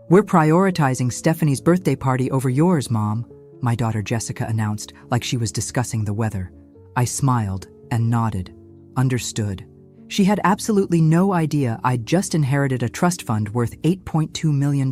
"We're prioritizing Stephanie's birthday party over yours, Mom," my daughter Jessica announced, like she was discussing the weather. I smiled and nodded. Understood. She had absolutely no idea I'd just inherited a trust fund worth $8.2 million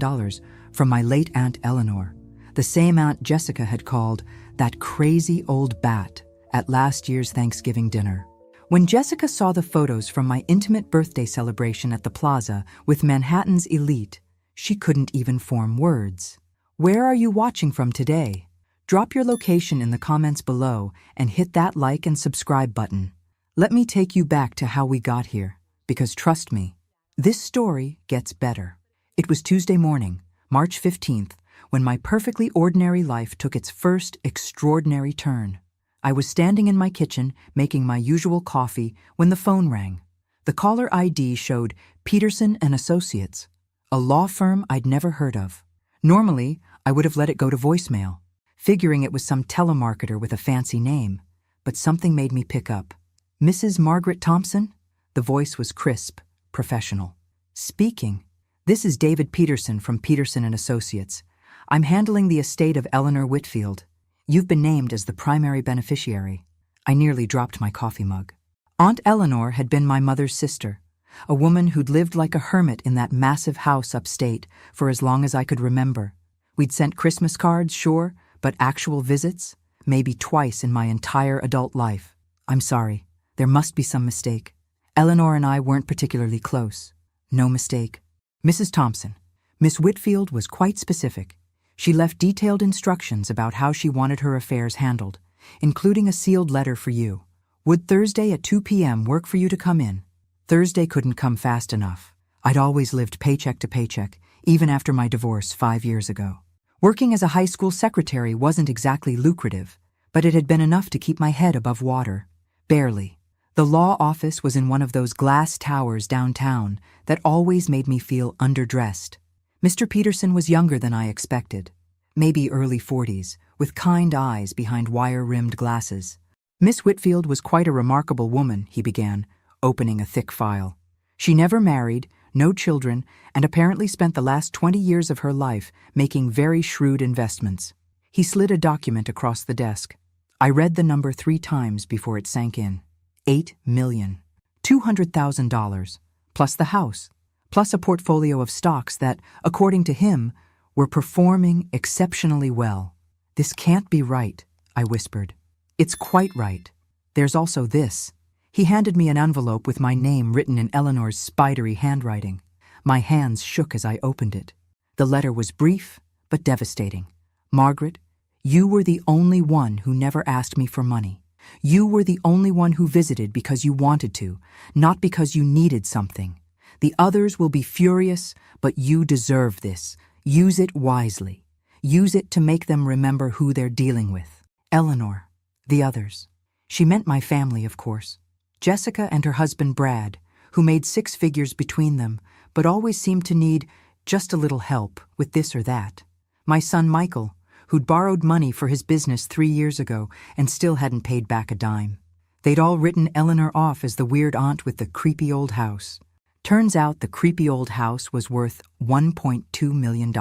from my late Aunt Eleanor, the same Aunt Jessica had called that crazy old bat at last year's Thanksgiving dinner. When Jessica saw the photos from my intimate birthday celebration at the plaza with Manhattan's elite, she couldn't even form words. "Where are you watching from today? Drop your location in the comments below and hit that like and subscribe button. Let me take you back to how we got here, because trust me, this story gets better." It was Tuesday morning, March 15th, when my perfectly ordinary life took its first extraordinary turn. I was standing in my kitchen making my usual coffee when the phone rang. The caller ID showed Peterson and Associates, a law firm I'd never heard of. Normally, I would have let it go to voicemail, figuring it was some telemarketer with a fancy name, but something made me pick up. "Mrs. Margaret Thompson?" The voice was crisp, professional. "Speaking. This is David Peterson from Peterson and Associates. I'm handling the estate of Eleanor Whitfield. You've been named as the primary beneficiary." I nearly dropped my coffee mug. Aunt Eleanor had been my mother's sister, a woman who'd lived like a hermit in that massive house upstate for as long as I could remember. We'd sent Christmas cards, sure, but actual visits? Maybe twice in my entire adult life. "I'm sorry. There must be some mistake. Eleanor and I weren't particularly close." "No mistake. Mrs. Thompson." Miss Whitfield was quite specific. She left detailed instructions about how she wanted her affairs handled, including a sealed letter for you. "Would Thursday at 2 p.m. work for you to come in?" Thursday couldn't come fast enough. I'd always lived paycheck to paycheck, even after my divorce 5 years ago. Working as a high school secretary wasn't exactly lucrative, but it had been enough to keep my head above water. Barely. The law office was in one of those glass towers downtown that always made me feel underdressed. Mr. Peterson was younger than I expected, maybe early 40s, with kind eyes behind wire-rimmed glasses. "Miss Whitfield was quite a remarkable woman," he began, opening a thick file. "She never married, no children, and apparently spent the last 20 years of her life making very shrewd investments." He slid a document across the desk. I read the number 3 times before it sank in. $8,200,000, plus the house, plus a portfolio of stocks that, according to him, were performing exceptionally well. "This can't be right," I whispered. "It's quite right. There's also this." He handed me an envelope with my name written in Eleanor's spidery handwriting. My hands shook as I opened it. The letter was brief, but devastating. "Margaret, you were the only one who never asked me for money. You were the only one who visited because you wanted to, not because you needed something. The others will be furious, but you deserve this. Use it wisely. Use it to make them remember who they're dealing with. Eleanor, the others." She meant my family, of course. Jessica and her husband Brad, who made 6 figures between them, but always seemed to need just a little help with this or that. My son Michael, who'd borrowed money for his business 3 years ago and still hadn't paid back a dime. They'd all written Eleanor off as the weird aunt with the creepy old house. Turns out the creepy old house was worth $1.2 million.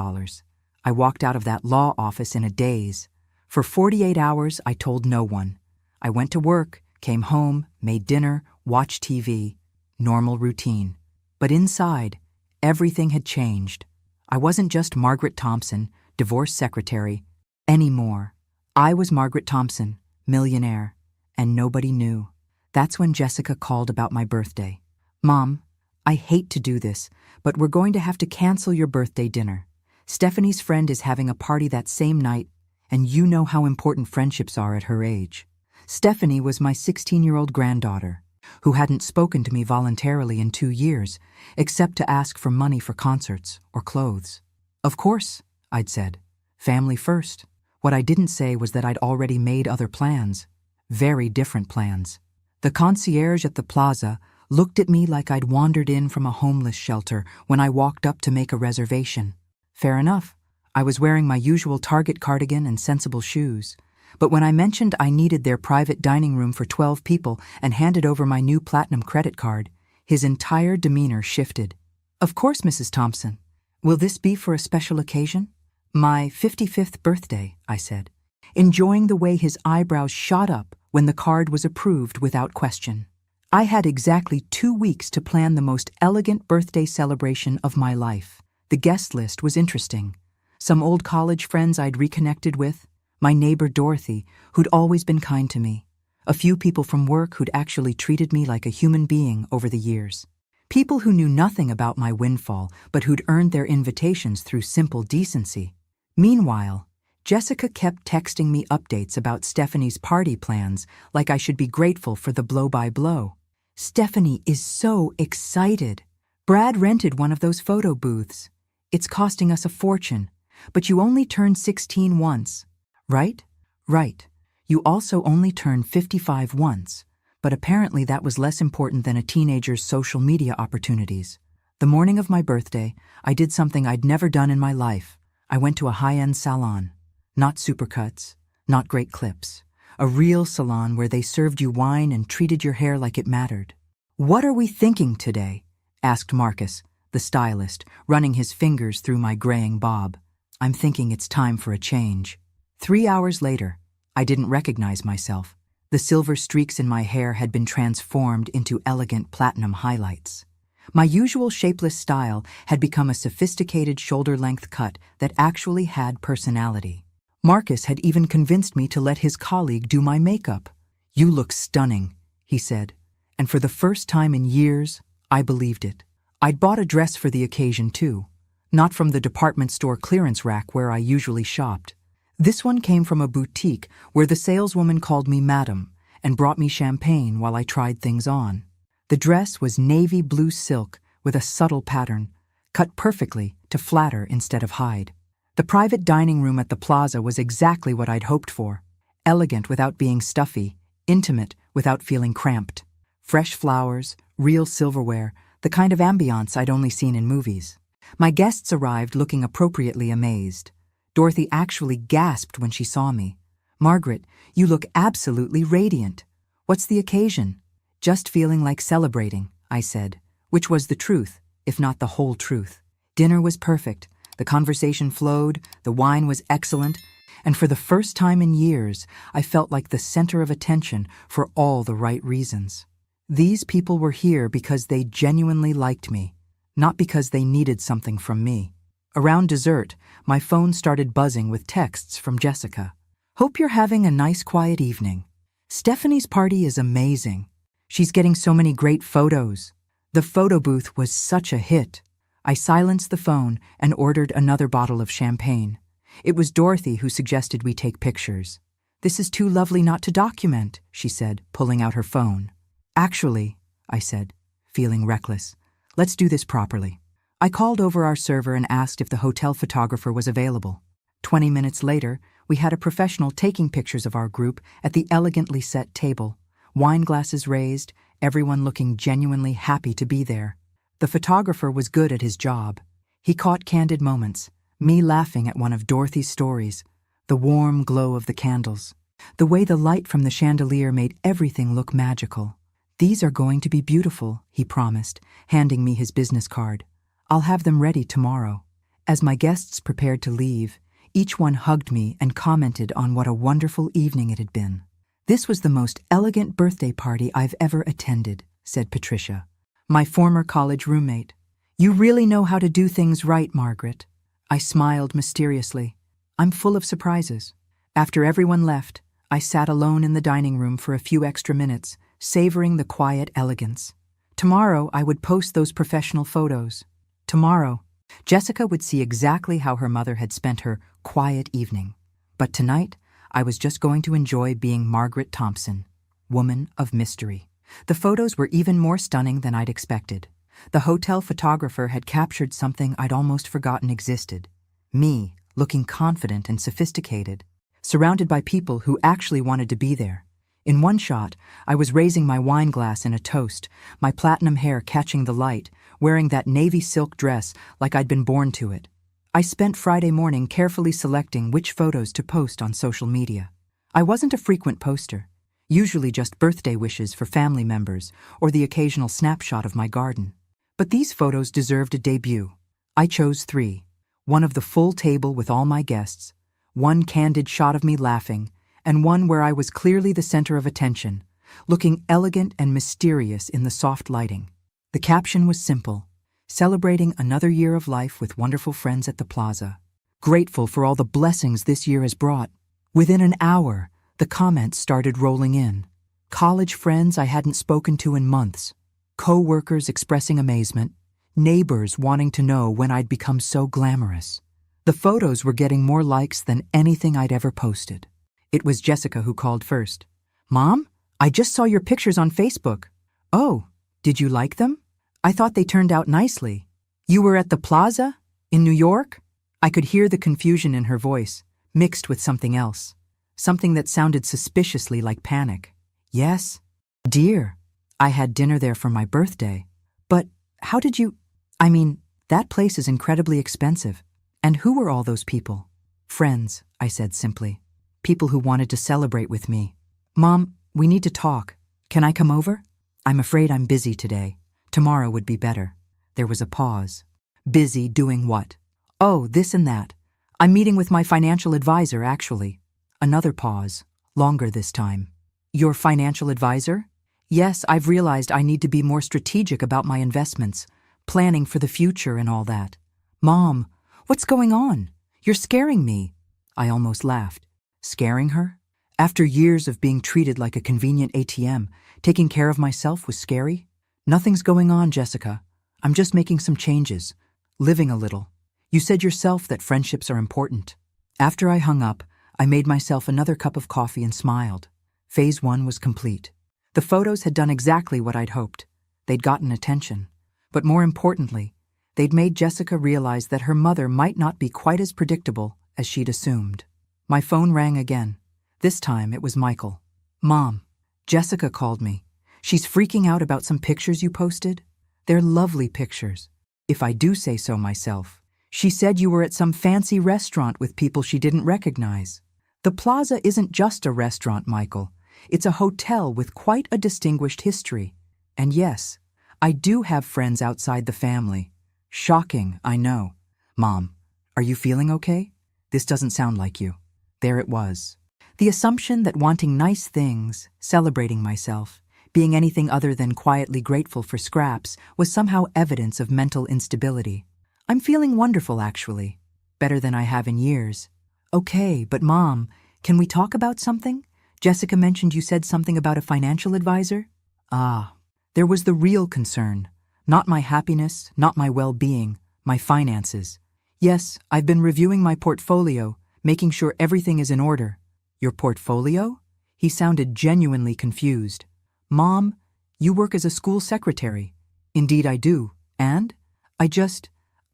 I walked out of that law office in a daze. For 48 hours, I told no one. I went to work, came home, made dinner, watched TV. Normal routine. But inside, everything had changed. I wasn't just Margaret Thompson, divorce secretary, anymore. I was Margaret Thompson, millionaire, and nobody knew. That's when Jessica called about my birthday. "Mom, I hate to do this, but we're going to have to cancel your birthday dinner. Stephanie's friend is having a party that same night, and you know how important friendships are at her age." Stephanie was my 16-year-old granddaughter, who hadn't spoken to me voluntarily in 2 years, except to ask for money for concerts or clothes. "Of course," I'd said. "Family first." What I didn't say was that I'd already made other plans. Very different plans. The concierge at the plaza looked at me like I'd wandered in from a homeless shelter when I walked up to make a reservation. Fair enough. I was wearing my usual Target cardigan and sensible shoes. But when I mentioned I needed their private dining room for 12 people and handed over my new platinum credit card, his entire demeanor shifted. "Of course, Mrs. Thompson. Will this be for a special occasion? My 55th birthday, I said, enjoying the way his eyebrows shot up when the card was approved without question. I had exactly 2 weeks to plan the most elegant birthday celebration of my life. The guest list was interesting. Some old college friends I'd reconnected with, my neighbor Dorothy, who'd always been kind to me, a few people from work who'd actually treated me like a human being over the years. People who knew nothing about my windfall, but who'd earned their invitations through simple decency. Meanwhile, Jessica kept texting me updates about Stephanie's party plans like I should be grateful for the blow-by-blow. Stephanie is so excited. Brad rented one of those photo booths. It's costing us a fortune, but you only turned 16 once. Right? Right. You also only turned 55 once, but apparently that was less important than a teenager's social media opportunities. The morning of my birthday, I did something I'd never done in my life. I went to a high-end salon. Not supercuts, not great clips. A real salon where they served you wine and treated your hair like it mattered. "What are we thinking today?" asked Marcus, the stylist, running his fingers through my graying bob. "I'm thinking it's time for a change." 3 hours later, I didn't recognize myself. The silver streaks in my hair had been transformed into elegant platinum highlights. My usual shapeless style had become a sophisticated shoulder-length cut that actually had personality. Marcus had even convinced me to let his colleague do my makeup. "You look stunning," he said, and for the first time in years, I believed it. I'd bought a dress for the occasion too, not from the department store clearance rack where I usually shopped. This one came from a boutique where the saleswoman called me madam and brought me champagne while I tried things on. The dress was navy blue silk with a subtle pattern, cut perfectly to flatter instead of hide. The private dining room at the plaza was exactly what I'd hoped for. Elegant without being stuffy, intimate without feeling cramped. Fresh flowers, real silverware, the kind of ambiance I'd only seen in movies. My guests arrived looking appropriately amazed. Dorothy actually gasped when she saw me. "Margaret, you look absolutely radiant. What's the occasion?" "Just feeling like celebrating," I said, which was the truth, if not the whole truth. Dinner was perfect. The conversation flowed, the wine was excellent, and for the first time in years, I felt like the center of attention for all the right reasons. These people were here because they genuinely liked me, not because they needed something from me. Around dessert, my phone started buzzing with texts from Jessica. "Hope you're having a nice quiet evening. Stephanie's party is amazing. She's getting so many great photos. The photo booth was such a hit." I silenced the phone and ordered another bottle of champagne. It was Dorothy who suggested we take pictures. "This is too lovely not to document," she said, pulling out her phone. "Actually," I said, feeling reckless, "let's do this properly." I called over our server and asked if the hotel photographer was available. 20 minutes later, we had a professional taking pictures of our group at the elegantly set table, wine glasses raised, everyone looking genuinely happy to be there. The photographer was good at his job. He caught candid moments, me laughing at one of Dorothy's stories, the warm glow of the candles, the way the light from the chandelier made everything look magical. "These are going to be beautiful," he promised, handing me his business card. "I'll have them ready tomorrow." As my guests prepared to leave, each one hugged me and commented on what a wonderful evening it had been. "This was the most elegant birthday party I've ever attended," said Patricia, my former college roommate. "You really know how to do things right, Margaret." I smiled mysteriously. "I'm full of surprises." After everyone left, I sat alone in the dining room for a few extra minutes, savoring the quiet elegance. Tomorrow I would post those professional photos. Tomorrow, Jessica would see exactly how her mother had spent her quiet evening. But tonight, I was just going to enjoy being Margaret Thompson, woman of mystery. The photos were even more stunning than I'd expected. The hotel photographer had captured something I'd almost forgotten existed. Me, looking confident and sophisticated, surrounded by people who actually wanted to be there. In one shot, I was raising my wine glass in a toast, my platinum hair catching the light, wearing that navy silk dress like I'd been born to it. I spent Friday morning carefully selecting which photos to post on social media. I wasn't a frequent poster, usually just birthday wishes for family members or the occasional snapshot of my garden. But these photos deserved a debut. I chose 3. One of the full table with all my guests, one candid shot of me laughing, and one where I was clearly the center of attention, looking elegant and mysterious in the soft lighting. The caption was simple: celebrating another year of life with wonderful friends at the plaza. Grateful for all the blessings this year has brought. Within an hour, the comments started rolling in. College friends I hadn't spoken to in months, co-workers expressing amazement, neighbors wanting to know when I'd become so glamorous. The photos were getting more likes than anything I'd ever posted. It was Jessica who called first. "Mom, I just saw your pictures on Facebook." "Oh, did you like them? I thought they turned out nicely. You were at the plaza? In New York?" I could hear the confusion in her voice, mixed with something else. Something that sounded suspiciously like panic. "Yes, dear. I had dinner there for my birthday. But how did you— I mean, that place is incredibly expensive. And who were all those people?" "Friends," I said simply. "People who wanted to celebrate with me." "Mom, we need to talk. Can I come over?" "I'm afraid I'm busy today. Tomorrow would be better." There was a pause. "Busy doing what?" "Oh, this and that. I'm meeting with my financial advisor, actually." Another pause, longer this time. "Your financial advisor?" "Yes, I've realized I need to be more strategic about my investments, planning for the future and all that." "Mom, what's going on? You're scaring me." I almost laughed. Scaring her? After years of being treated like a convenient ATM, taking care of myself was scary? "Nothing's going on, Jessica. I'm just making some changes, living a little. You said yourself that friendships are important." After I hung up, I made myself another cup of coffee and smiled. Phase 1 was complete. The photos had done exactly what I'd hoped. They'd gotten attention. But more importantly, they'd made Jessica realize that her mother might not be quite as predictable as she'd assumed. My phone rang again. This time it was Michael. "Mom, Jessica called me. She's freaking out about some pictures you posted. They're lovely pictures, if I do say so myself. She said you were at some fancy restaurant with people she didn't recognize." "The Plaza isn't just a restaurant, Michael. It's a hotel with quite a distinguished history. And yes, I do have friends outside the family." "Shocking, I know." "Mom, are you feeling okay? This doesn't sound like you." There it was. The assumption that wanting nice things, celebrating myself, being anything other than quietly grateful for scraps was somehow evidence of mental instability. "I'm feeling wonderful, actually. Better than I have in years." "Okay, but Mom, can we talk about something? Jessica mentioned you said something about a financial advisor." "Ah, there was the real concern. Not my happiness, not my well-being, my finances. Yes, I've been reviewing my portfolio, making sure everything is in order." "Your portfolio?" He sounded genuinely confused. "Mom, you work as a school secretary." "Indeed I do. And? I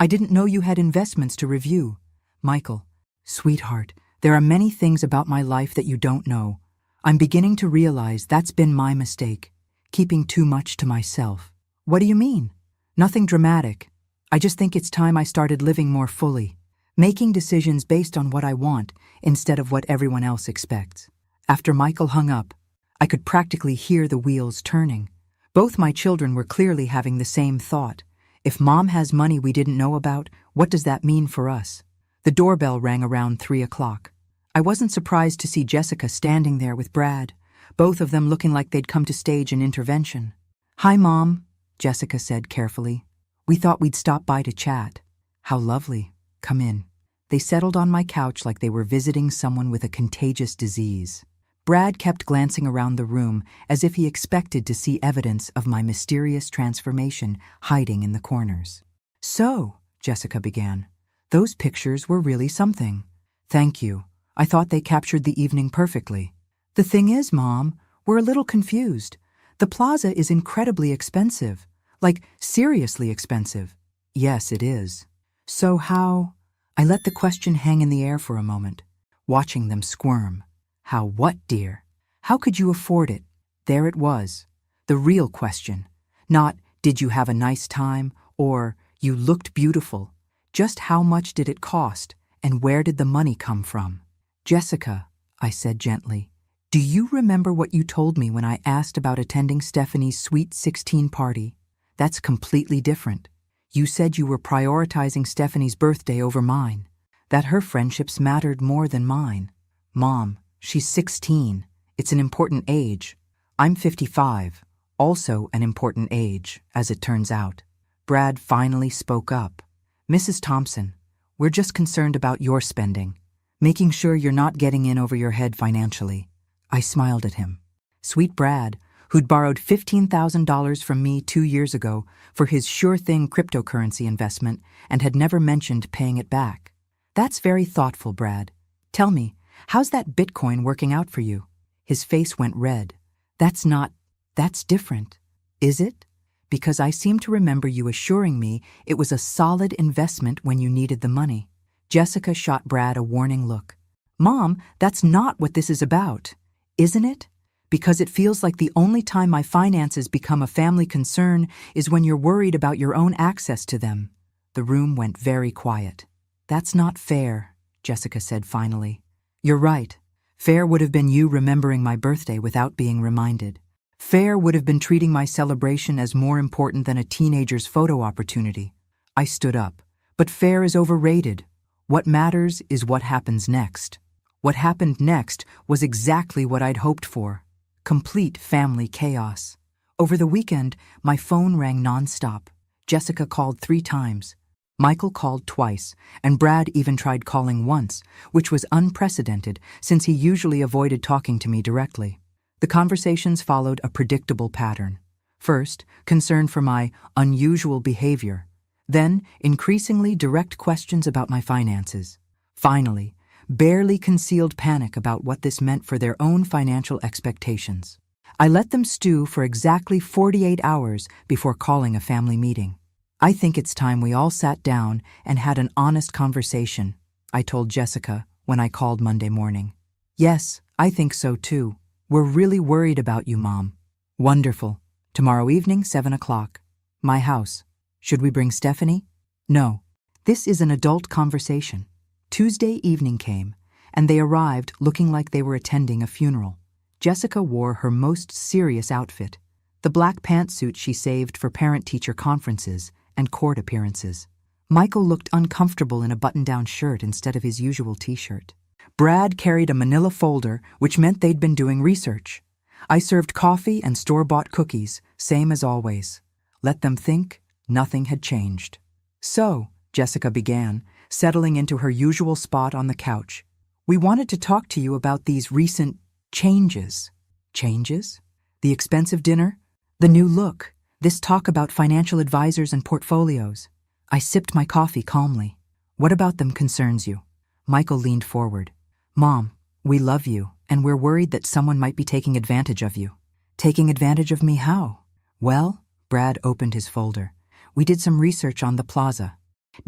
didn't know you had investments to review." "Michael, sweetheart, there are many things about my life that you don't know. I'm beginning to realize that's been my mistake, keeping too much to myself." "What do you mean?" "Nothing dramatic. I just think it's time I started living more fully, making decisions based on what I want instead of what everyone else expects." After Michael hung up, I could practically hear the wheels turning. Both my children were clearly having the same thought. If Mom has money we didn't know about, what does that mean for us? The doorbell rang around 3 o'clock. I wasn't surprised to see Jessica standing there with Brad, both of them looking like they'd come to stage an intervention. "Hi, Mom," Jessica said carefully. "We thought we'd stop by to chat." "How lovely. Come in." They settled on my couch like they were visiting someone with a contagious disease. Brad kept glancing around the room as if he expected to see evidence of my mysterious transformation hiding in the corners. "So," Jessica began, "those pictures were really something." "Thank you. I thought they captured the evening perfectly." "The thing is, Mom, we're a little confused. The plaza is incredibly expensive. Like, seriously expensive." "Yes, it is." "So how—" I let the question hang in the air for a moment, watching them squirm. "How what, dear? How could you afford it?" There it was, the real question. Not, "Did you have a nice time?" or "You looked beautiful." Just how much did it cost, and where did the money come from? "Jessica," I said gently, "do you remember what you told me when I asked about attending Stephanie's Sweet 16 party? That's completely different. You said you were prioritizing Stephanie's birthday over mine, that her friendships mattered more than mine. Mom, she's 16. It's an important age. I'm 55, also an important age, as it turns out. Brad finally spoke up. Mrs. Thompson, we're just concerned about your spending, making sure you're not getting in over your head financially. I smiled at him. Sweet Brad, who'd borrowed $15,000 from me 2 years ago for his sure-thing cryptocurrency investment and had never mentioned paying it back. That's very thoughtful, Brad. Tell me, how's that Bitcoin working out for you? His face went red. That's different. Is it? Because I seem to remember you assuring me it was a solid investment when you needed the money. Jessica shot Brad a warning look. Mom, that's not what this is about, isn't it? Because it feels like the only time my finances become a family concern is when you're worried about your own access to them. The room went very quiet. That's not fair, Jessica said finally. You're right. Fair would have been you remembering my birthday without being reminded. Fair would have been treating my celebration as more important than a teenager's photo opportunity. I stood up. But fair is overrated. What matters is what happens next. What happened next was exactly what I'd hoped for. Complete family chaos. Over the weekend, my phone rang nonstop. Jessica called 3 times. Michael called twice, and Brad even tried calling once, which was unprecedented since he usually avoided talking to me directly. The conversations followed a predictable pattern. First, concern for my unusual behavior. Then, increasingly direct questions about my finances. Finally, barely concealed panic about what this meant for their own financial expectations. I let them stew for exactly 48 hours before calling a family meeting. I think it's time we all sat down and had an honest conversation, I told Jessica when I called Monday morning. Yes, I think so too. We're really worried about you, Mom. Wonderful. Tomorrow evening, 7 o'clock. My house. Should we bring Stephanie? No. This is an adult conversation. Tuesday evening came, and they arrived looking like they were attending a funeral. Jessica wore her most serious outfit, the black pantsuit she saved for parent-teacher conferences and court appearances. Michael looked uncomfortable in a button-down shirt instead of his usual t-shirt. Brad carried a manila folder, which meant they'd been doing research. I served coffee and store-bought cookies, same as always. Let them think nothing had changed. So, Jessica began, settling into her usual spot on the couch. We wanted to talk to you about these recent changes. Changes? The expensive dinner? The new look? This talk about financial advisors and portfolios? I sipped my coffee calmly. What about them concerns you? Michael leaned forward. Mom, we love you, and we're worried that someone might be taking advantage of you. Taking advantage of me how? Well, Brad opened his folder. We did some research on the plaza.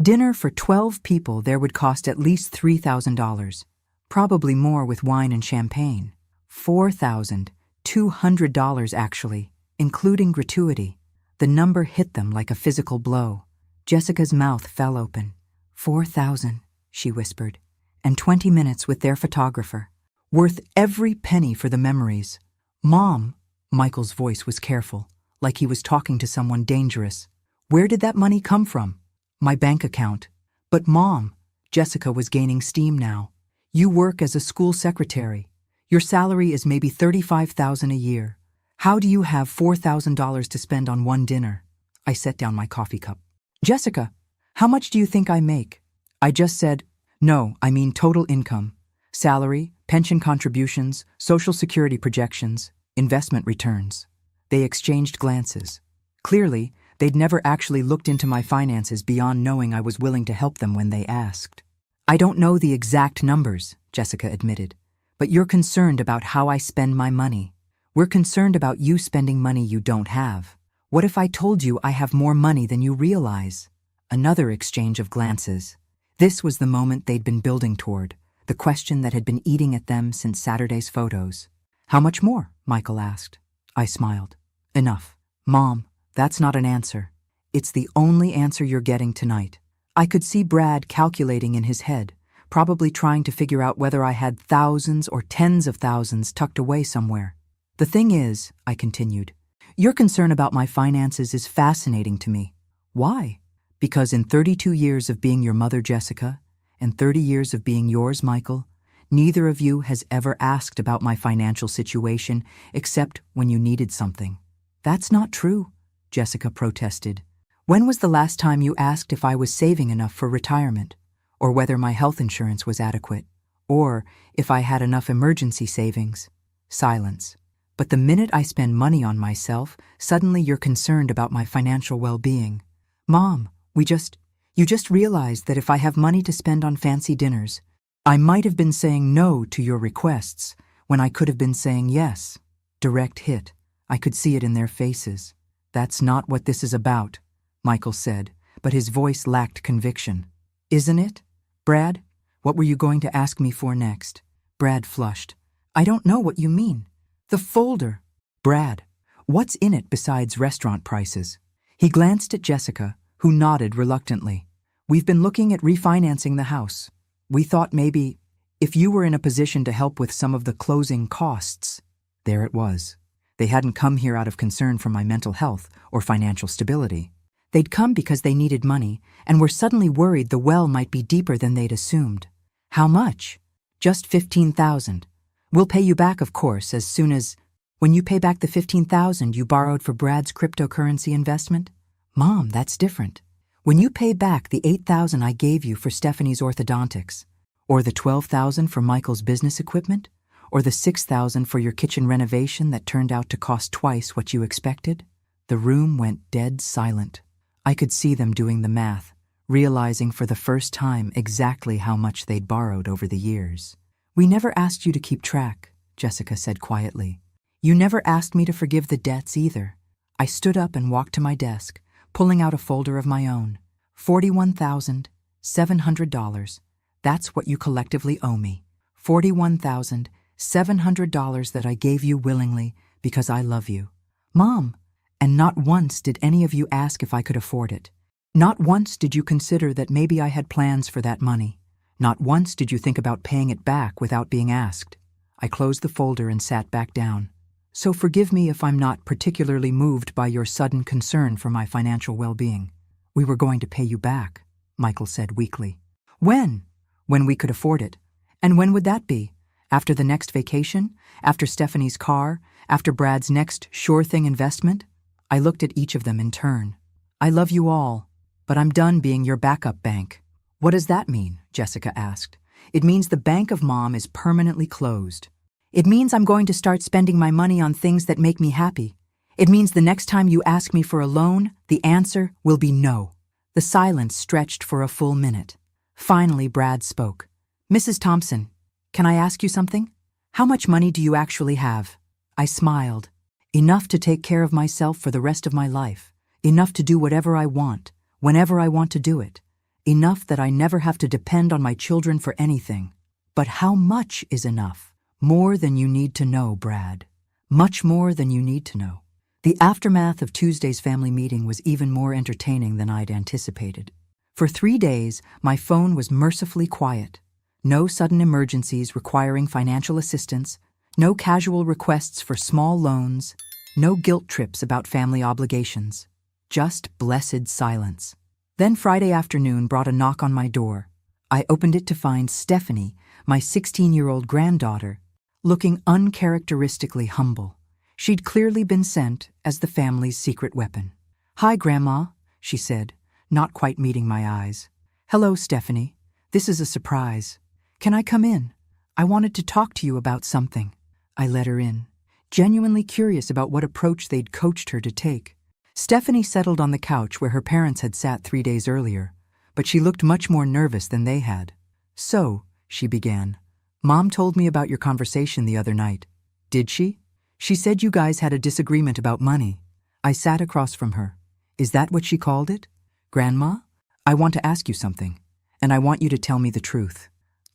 Dinner for 12 people there would cost at least $3,000. Probably more with wine and champagne. $4,200 actually, including gratuity. The number hit them like a physical blow. Jessica's mouth fell open. 4,000, she whispered. And 20 minutes with their photographer. Worth every penny for the memories. Mom, Michael's voice was careful, like he was talking to someone dangerous. Where did that money come from? My bank account. But Mom, Jessica was gaining steam now. You work as a school secretary. Your salary is maybe $35,000 a year. How do you have $4,000 to spend on one dinner? I set down my coffee cup. Jessica, how much do you think I make? I just said, no, I mean total income. Salary, pension contributions, Social Security projections, investment returns. They exchanged glances. Clearly, they'd never actually looked into my finances beyond knowing I was willing to help them when they asked. I don't know the exact numbers, Jessica admitted, but you're concerned about how I spend my money. We're concerned about you spending money you don't have. What if I told you I have more money than you realize? Another exchange of glances. This was the moment they'd been building toward, the question that had been eating at them since Saturday's photos. How much more? Michael asked. I smiled. Enough. Mom, that's not an answer. It's the only answer you're getting tonight. I could see Brad calculating in his head, probably trying to figure out whether I had thousands or tens of thousands tucked away somewhere. The thing is, I continued, your concern about my finances is fascinating to me. Why? Because in 32 years of being your mother, Jessica, and 30 years of being yours, Michael, neither of you has ever asked about my financial situation except when you needed something. That's not true, Jessica protested. When was the last time you asked if I was saving enough for retirement, or whether my health insurance was adequate, or if I had enough emergency savings? Silence. But the minute I spend money on myself, suddenly you're concerned about my financial well-being. Mom, you just realized that if I have money to spend on fancy dinners, I might have been saying no to your requests when I could have been saying yes. Direct hit. I could see it in their faces. That's not what this is about, Michael said, but his voice lacked conviction. Isn't it? Brad, what were you going to ask me for next? Brad flushed. I don't know what you mean. The folder. Brad, what's in it besides restaurant prices? He glanced at Jessica, who nodded reluctantly. We've been looking at refinancing the house. We thought maybe if you were in a position to help with some of the closing costs. There it was. They hadn't come here out of concern for my mental health or financial stability. They'd come because they needed money and were suddenly worried the well might be deeper than they'd assumed. How much? Just $15,000. We'll pay you back, of course, as soon as... When you pay back the $15,000 you borrowed for Brad's cryptocurrency investment? Mom, that's different. When you pay back the $8,000 I gave you for Stephanie's orthodontics, or the $12,000 for Michael's business equipment, or the $6,000 for your kitchen renovation that turned out to cost twice what you expected? The room went dead silent. I could see them doing the math, realizing for the first time exactly how much they'd borrowed over the years. We never asked you to keep track, Jessica said quietly. You never asked me to forgive the debts either. I stood up and walked to my desk, pulling out a folder of my own. $41,700. That's what you collectively owe me. $41,700 that I gave you willingly because I love you. Mom, and not once did any of you ask if I could afford it. Not once did you consider that maybe I had plans for that money. Not once did you think about paying it back without being asked. I closed the folder and sat back down. So forgive me if I'm not particularly moved by your sudden concern for my financial well-being. We were going to pay you back, Michael said weakly. When? When we could afford it. And when would that be? After the next vacation? After Stephanie's car? After Brad's next sure-thing investment? I looked at each of them in turn. I love you all, but I'm done being your backup bank. What does that mean? Jessica asked. It means the bank of Mom is permanently closed. It means I'm going to start spending my money on things that make me happy. It means the next time you ask me for a loan, the answer will be no. The silence stretched for a full minute. Finally, Brad spoke. Mrs. Thompson, can I ask you something? How much money do you actually have? I smiled. Enough to take care of myself for the rest of my life. Enough to do whatever I want, whenever I want to do it. Enough that I never have to depend on my children for anything. But how much is enough? More than you need to know, Brad. Much more than you need to know. The aftermath of Tuesday's family meeting was even more entertaining than I'd anticipated. For 3 days, my phone was mercifully quiet. No sudden emergencies requiring financial assistance, no casual requests for small loans, no guilt trips about family obligations. Just blessed silence. Then Friday afternoon brought a knock on my door. I opened it to find Stephanie, my 16-year-old granddaughter, looking uncharacteristically humble. She'd clearly been sent as the family's secret weapon. Hi, Grandma, she said, not quite meeting my eyes. Hello, Stephanie. This is a surprise. Can I come in? I wanted to talk to you about something. I let her in, genuinely curious about what approach they'd coached her to take. Stephanie settled on the couch where her parents had sat 3 days earlier, but she looked much more nervous than they had. So, she began, Mom told me about your conversation the other night. Did she? She said you guys had a disagreement about money. I sat across from her. Is that what she called it? Grandma, I want to ask you something, and I want you to tell me the truth.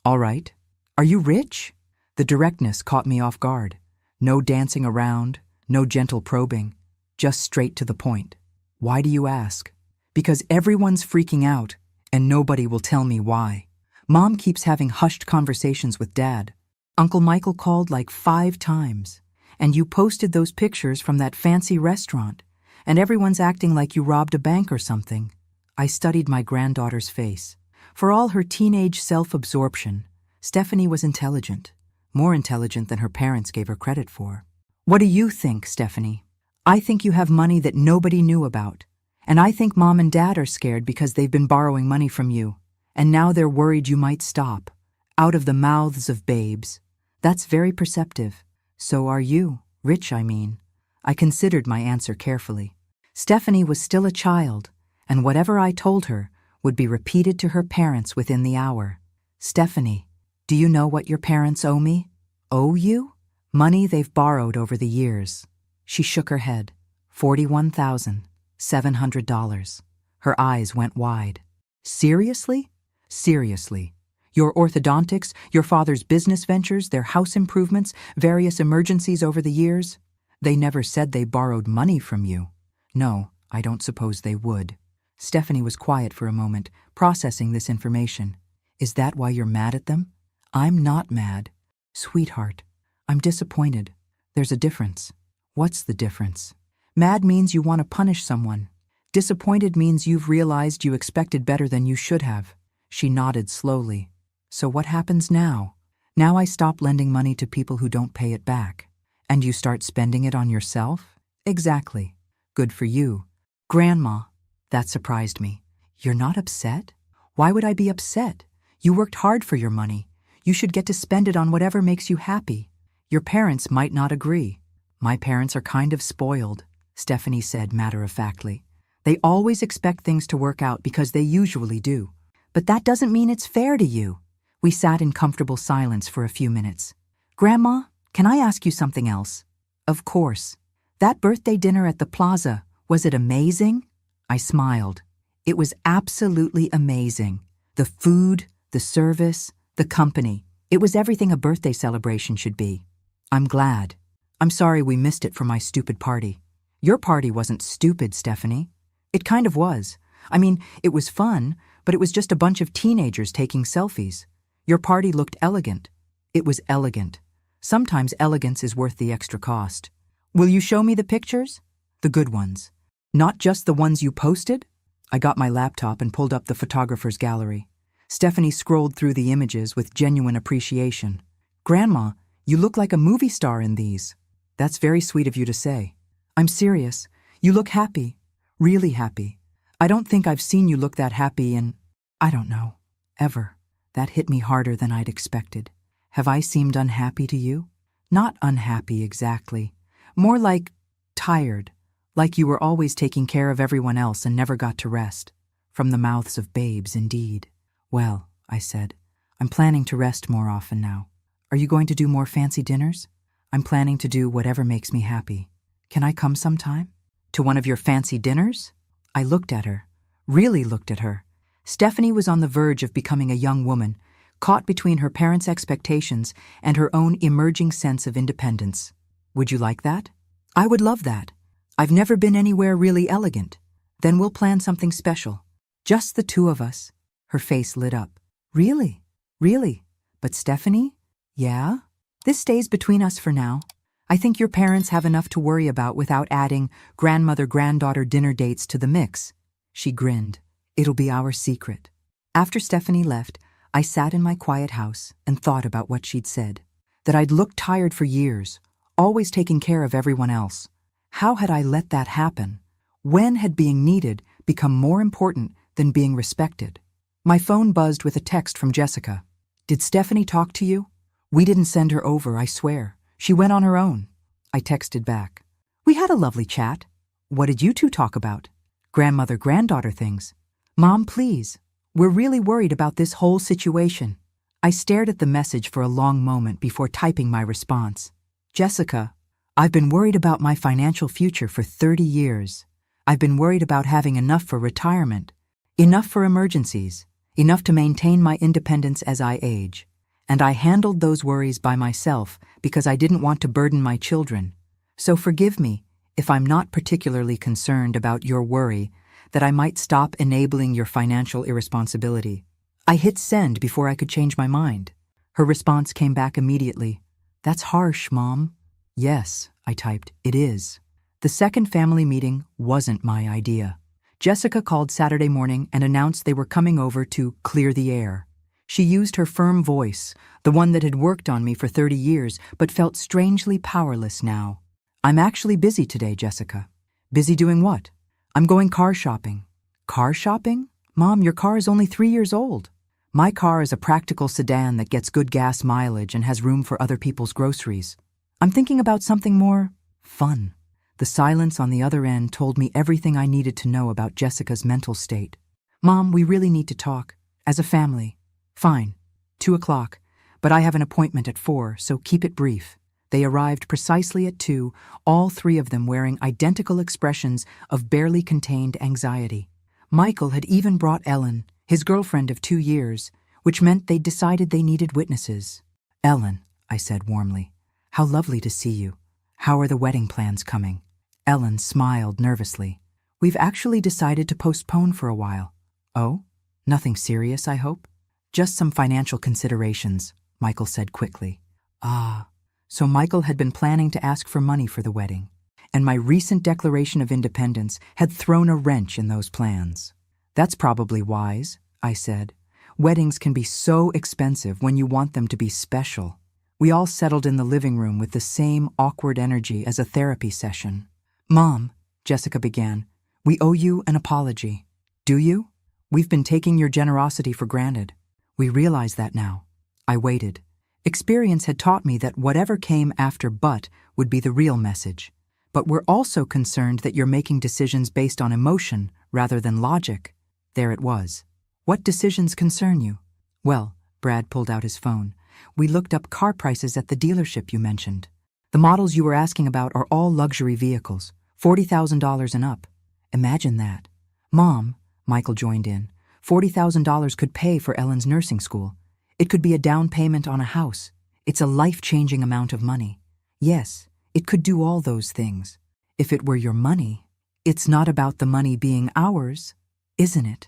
All right. Are you rich? The directness caught me off guard. No dancing around, no gentle probing, just straight to the point. Why do you ask? Because everyone's freaking out, and nobody will tell me why. Mom keeps having hushed conversations with Dad. Uncle Michael called like 5 times, and you posted those pictures from that fancy restaurant, and everyone's acting like you robbed a bank or something. I studied my granddaughter's face. For all her teenage self-absorption, Stephanie was intelligent, more intelligent than her parents gave her credit for. What do you think, Stephanie? I think you have money that nobody knew about. And I think Mom and Dad are scared because they've been borrowing money from you. And now they're worried you might stop. Out of the mouths of babes. That's very perceptive. So are you. Rich, I mean. I considered my answer carefully. Stephanie was still a child, and whatever I told her would be repeated to her parents within the hour. Stephanie, do you know what your parents owe me? Owe you? Money they've borrowed over the years. She shook her head. $41,700. Her eyes went wide. Seriously? Seriously. Your orthodontics, your father's business ventures, their house improvements, various emergencies over the years? They never said they borrowed money from you. No, I don't suppose they would. Stephanie was quiet for a moment, processing this information. Is that why you're mad at them? I'm not mad. Sweetheart, I'm disappointed. There's a difference. What's the difference? Mad means you want to punish someone. Disappointed means you've realized you expected better than you should have. She nodded slowly. So what happens now? Now I stop lending money to people who don't pay it back. And you start spending it on yourself? Exactly. Good for you. Grandma, that surprised me. You're not upset? Why would I be upset? You worked hard for your money. You should get to spend it on whatever makes you happy. Your parents might not agree. My parents are kind of spoiled, Stephanie said matter-of-factly. They always expect things to work out because they usually do. But that doesn't mean it's fair to you. We sat in comfortable silence for a few minutes. Grandma, can I ask you something else? Of course. That birthday dinner at the plaza, was it amazing? I smiled. It was absolutely amazing. The food, the service, the company. It was everything a birthday celebration should be. I'm glad. I'm sorry we missed it for my stupid party. Your party wasn't stupid, Stephanie. It kind of was. I mean, it was fun, but it was just a bunch of teenagers taking selfies. Your party looked elegant. It was elegant. Sometimes elegance is worth the extra cost. Will you show me the pictures? The good ones. Not just the ones you posted? I got my laptop and pulled up the photographer's gallery. Stephanie scrolled through the images with genuine appreciation. Grandma, you look like a movie star in these. That's very sweet of you to say. I'm serious. You look happy. Really happy. I don't think I've seen you look that happy in, I don't know, ever. That hit me harder than I'd expected. Have I seemed unhappy to you? Not unhappy exactly. More like tired. Like you were always taking care of everyone else and never got to rest. From the mouths of babes, indeed. Well, I said, I'm planning to rest more often now. Are you going to do more fancy dinners? I'm planning to do whatever makes me happy. Can I come sometime? To one of your fancy dinners? I looked at her. Really looked at her. Stephanie was on the verge of becoming a young woman, caught between her parents' expectations and her own emerging sense of independence. Would you like that? I would love that. I've never been anywhere really elegant. Then we'll plan something special. Just the two of us. Her face lit up. Really? Really? But Stephanie? Yeah? This stays between us for now. I think your parents have enough to worry about without adding grandmother-granddaughter dinner dates to the mix. She grinned. It'll be our secret. After Stephanie left, I sat in my quiet house and thought about what she'd said. That I'd looked tired for years, always taking care of everyone else. How had I let that happen? When had being needed become more important than being respected? My phone buzzed with a text from Jessica. Did Stephanie talk to you? We didn't send her over, I swear. She went on her own. I texted back. We had a lovely chat. What did you two talk about? Grandmother-granddaughter things. Mom, please. We're really worried about this whole situation. I stared at the message for a long moment before typing my response. Jessica, I've been worried about my financial future for 30 years. I've been worried about having enough for retirement, enough for emergencies, enough to maintain my independence as I age. And I handled those worries by myself because I didn't want to burden my children. So forgive me if I'm not particularly concerned about your worry that I might stop enabling your financial irresponsibility. I hit send before I could change my mind. Her response came back immediately. That's harsh, Mom. Yes, I typed, it is. The second family meeting wasn't my idea. Jessica called Saturday morning and announced they were coming over to clear the air. She used her firm voice, the one that had worked on me for 30 years, but felt strangely powerless now. I'm actually busy today, Jessica. Busy doing what? I'm going car shopping. Car shopping? Mom, your car is only 3 years old. My car is a practical sedan that gets good gas mileage and has room for other people's groceries. I'm thinking about something more fun. The silence on the other end told me everything I needed to know about Jessica's mental state. Mom, we really need to talk. As a family. Fine. 2 o'clock. But I have an appointment at 4, so keep it brief. They arrived precisely at 2, all three of them wearing identical expressions of barely contained anxiety. Michael had even brought Ellen, his girlfriend of 2 years, which meant they'd decided they needed witnesses. Ellen, I said warmly, how lovely to see you. How are the wedding plans coming? Ellen smiled nervously. We've actually decided to postpone for a while. Oh? Nothing serious, I hope? Just some financial considerations, Michael said quickly. Ah, so Michael had been planning to ask for money for the wedding, and my recent Declaration of Independence had thrown a wrench in those plans. That's probably wise, I said. Weddings can be so expensive when you want them to be special. We all settled in the living room with the same awkward energy as a therapy session. Mom, Jessica began, we owe you an apology. Do you? We've been taking your generosity for granted. We realize that now. I waited. Experience had taught me that whatever came after "but" would be the real message. But we're also concerned that you're making decisions based on emotion rather than logic. There it was. What decisions concern you? Well, Brad pulled out his phone. We looked up car prices at the dealership you mentioned. The models you were asking about are all luxury vehicles, $40,000 and up. Imagine that. Mom, Michael joined in, $40,000 could pay for Ellen's nursing school. It could be a down payment on a house. It's a life-changing amount of money. Yes, it could do all those things. If it were your money, it's not about the money being ours, isn't it?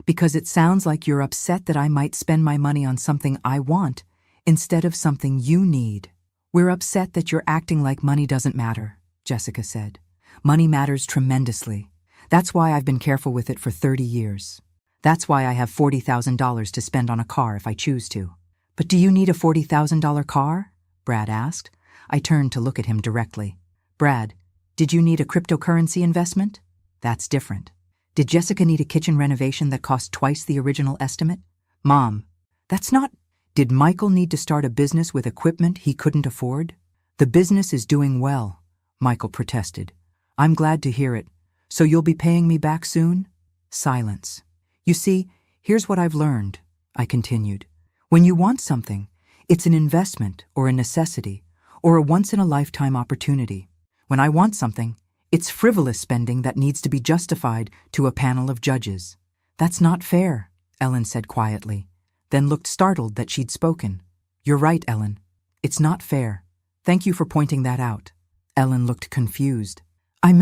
Because it sounds like you're upset that I might spend my money on something I want instead of something you need. We're upset that you're acting like money doesn't matter, Jessica said. Money matters tremendously. That's why I've been careful with it for 30 years. That's why I have $40,000 to spend on a car if I choose to. But do you need a $40,000 car? Brad asked. I turned to look at him directly. Brad, did you need a cryptocurrency investment? That's different. Did Jessica need a kitchen renovation that cost twice the original estimate? Mom, that's not... Did Michael need to start a business with equipment he couldn't afford? The business is doing well, Michael protested. I'm glad to hear it. So you'll be paying me back soon? Silence. You see, here's what I've learned, I continued. When you want something, it's an investment or a necessity or a once-in-a-lifetime opportunity. When I want something, it's frivolous spending that needs to be justified to a panel of judges. That's not fair, Ellen said quietly, then looked startled that she'd spoken. You're right, Ellen. It's not fair. Thank you for pointing that out. Ellen looked confused. I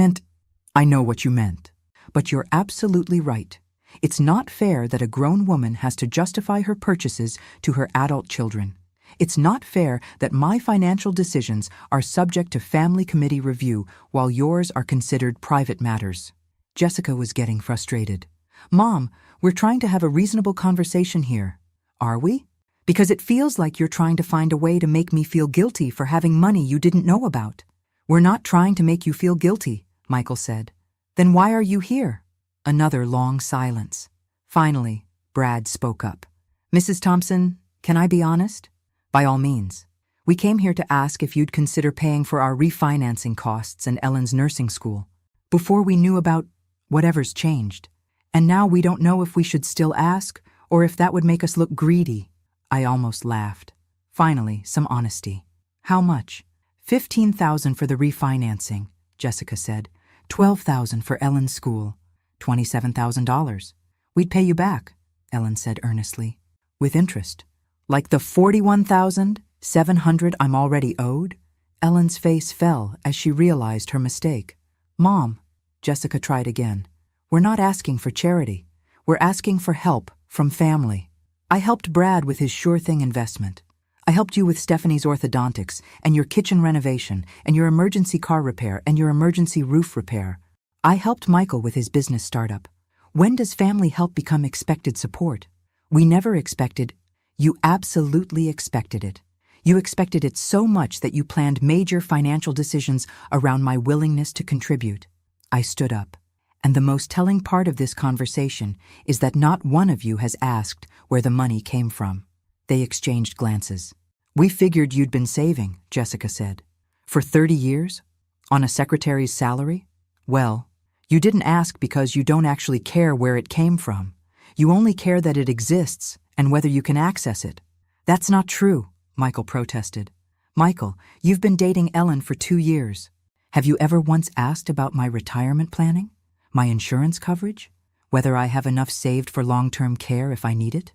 know what you meant. But you're absolutely right. It's not fair that a grown woman has to justify her purchases to her adult children. It's not fair that my financial decisions are subject to family committee review while yours are considered private matters. Jessica was getting frustrated. Mom, we're trying to have a reasonable conversation here. Are we? Because it feels like you're trying to find a way to make me feel guilty for having money you didn't know about. We're not trying to make you feel guilty, Michael said. Then why are you here? Another long silence. Finally, Brad spoke up. Mrs. Thompson, can I be honest? By all means. We came here to ask if you'd consider paying for our refinancing costs and Ellen's nursing school. Before we knew about whatever's changed. And now we don't know if we should still ask or if that would make us look greedy. I almost laughed. Finally, some honesty. How much? $15,000 for the refinancing, Jessica said. $12,000 for Ellen's school. $27,000. We'd pay you back, Ellen said earnestly. With interest. Like the $41,700 I'm already owed? Ellen's face fell as she realized her mistake. Mom, Jessica tried again. We're not asking for charity. We're asking for help from family. I helped Brad with his sure thing investment. I helped you with Stephanie's orthodontics and your kitchen renovation and your emergency car repair and your emergency roof repair. I helped Michael with his business startup. When does family help become expected support? We never expected. You absolutely expected it. You expected it so much that you planned major financial decisions around my willingness to contribute. I stood up. And the most telling part of this conversation is that not one of you has asked where the money came from. They exchanged glances. We figured you'd been saving, Jessica said. For 30 years? On a secretary's salary? Well, you didn't ask because you don't actually care where it came from. You only care that it exists and whether you can access it. That's not true, Michael protested. Michael, you've been dating Ellen for 2 years. Have you ever once asked about my retirement planning? My insurance coverage? Whether I have enough saved for long-term care if I need it?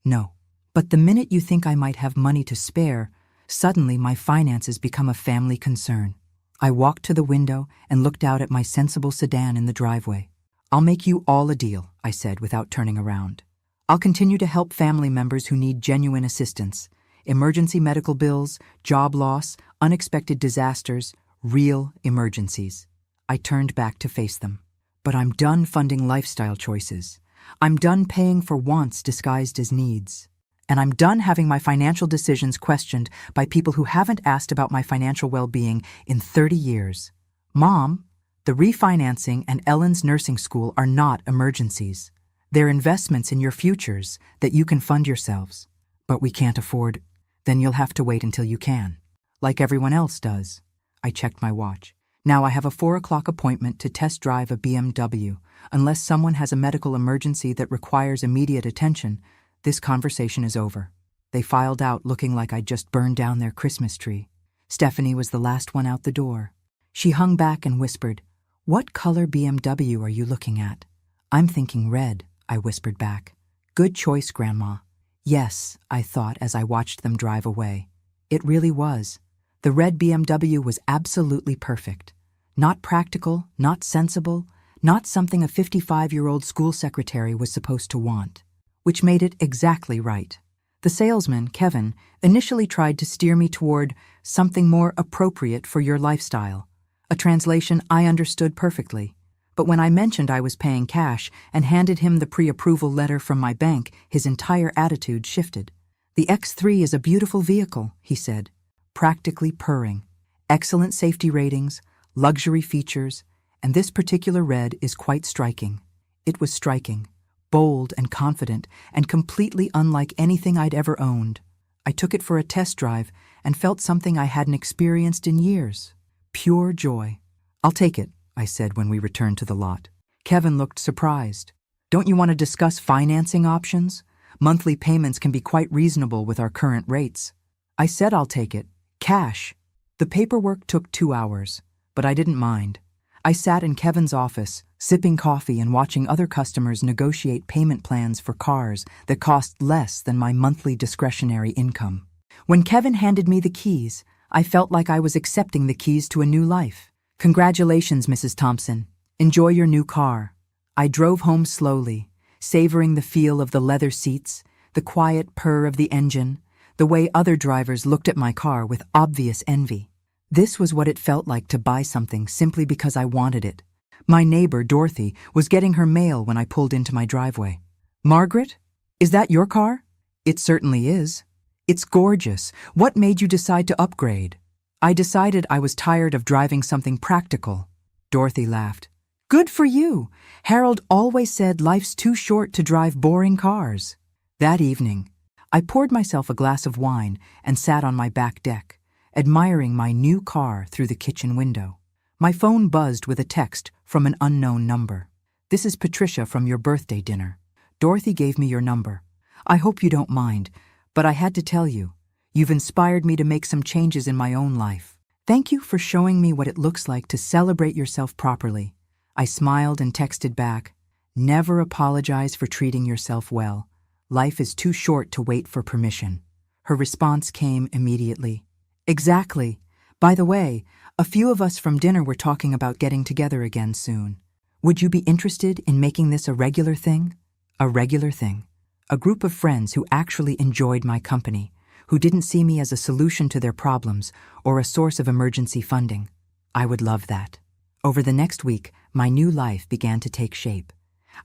No. But the minute you think I might have money to spare, suddenly my finances become a family concern. I walked to the window and looked out at my sensible sedan in the driveway. I'll make you all a deal, I said without turning around. I'll continue to help family members who need genuine assistance. Emergency medical bills, job loss, unexpected disasters, real emergencies. I turned back to face them. But I'm done funding lifestyle choices. I'm done paying for wants disguised as needs. And I'm done having my financial decisions questioned by people who haven't asked about my financial well-being in 30 years. Mom, the refinancing and Ellen's nursing school are not emergencies. They're investments in your futures that you can fund yourselves. But we can't afford. Then you'll have to wait until you can. Like everyone else does. I checked my watch. Now I have a 4 o'clock appointment to test drive a BMW. Unless someone has a medical emergency that requires immediate attention, this conversation is over. They filed out looking like I'd just burned down their Christmas tree. Stephanie was the last one out the door. She hung back and whispered, "What color BMW are you looking at?" "I'm thinking red," I whispered back. "Good choice, Grandma." Yes, I thought as I watched them drive away. It really was. The red BMW was absolutely perfect. Not practical, not sensible, not something a 55-year-old school secretary was supposed to want. Which made it exactly right. The salesman, Kevin, initially tried to steer me toward something more appropriate for your lifestyle, a translation I understood perfectly. But when I mentioned I was paying cash and handed him the pre-approval letter from my bank, his entire attitude shifted. "The X3 is a beautiful vehicle," he said, practically purring. "Excellent safety ratings, luxury features, and this particular red is quite striking." It was striking. Bold and confident, and completely unlike anything I'd ever owned. I took it for a test drive and felt something I hadn't experienced in years. Pure joy. "I'll take it," I said when we returned to the lot. Kevin looked surprised. "Don't you want to discuss financing options? Monthly payments can be quite reasonable with our current rates." I said I'll take it. Cash. The paperwork took 2 hours, but I didn't mind. I sat in Kevin's office, sipping coffee and watching other customers negotiate payment plans for cars that cost less than my monthly discretionary income. When Kevin handed me the keys, I felt like I was accepting the keys to a new life. "Congratulations, Mrs. Thompson. Enjoy your new car." I drove home slowly, savoring the feel of the leather seats, the quiet purr of the engine, the way other drivers looked at my car with obvious envy. This was what it felt like to buy something simply because I wanted it. My neighbor, Dorothy, was getting her mail when I pulled into my driveway. "Margaret, is that your car?" "It certainly is." "It's gorgeous. What made you decide to upgrade?" "I decided I was tired of driving something practical." Dorothy laughed. "Good for you. Harold always said life's too short to drive boring cars." That evening, I poured myself a glass of wine and sat on my back deck, admiring my new car through the kitchen window. My phone buzzed with a text from an unknown number. "This is Patricia from your birthday dinner. Dorothy gave me your number. I hope you don't mind, but I had to tell you. You've inspired me to make some changes in my own life. Thank you for showing me what it looks like to celebrate yourself properly." I smiled and texted back, "Never apologize for treating yourself well. Life is too short to wait for permission." Her response came immediately. "Exactly. By the way, a few of us from dinner were talking about getting together again soon. Would you be interested in making this a regular thing?" A regular thing. A group of friends who actually enjoyed my company, who didn't see me as a solution to their problems or a source of emergency funding. I would love that. Over the next week, my new life began to take shape.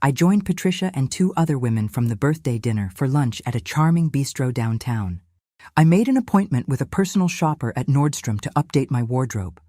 I joined Patricia and 2 other women from the birthday dinner for lunch at a charming bistro downtown. I made an appointment with a personal shopper at Nordstrom to update my wardrobe.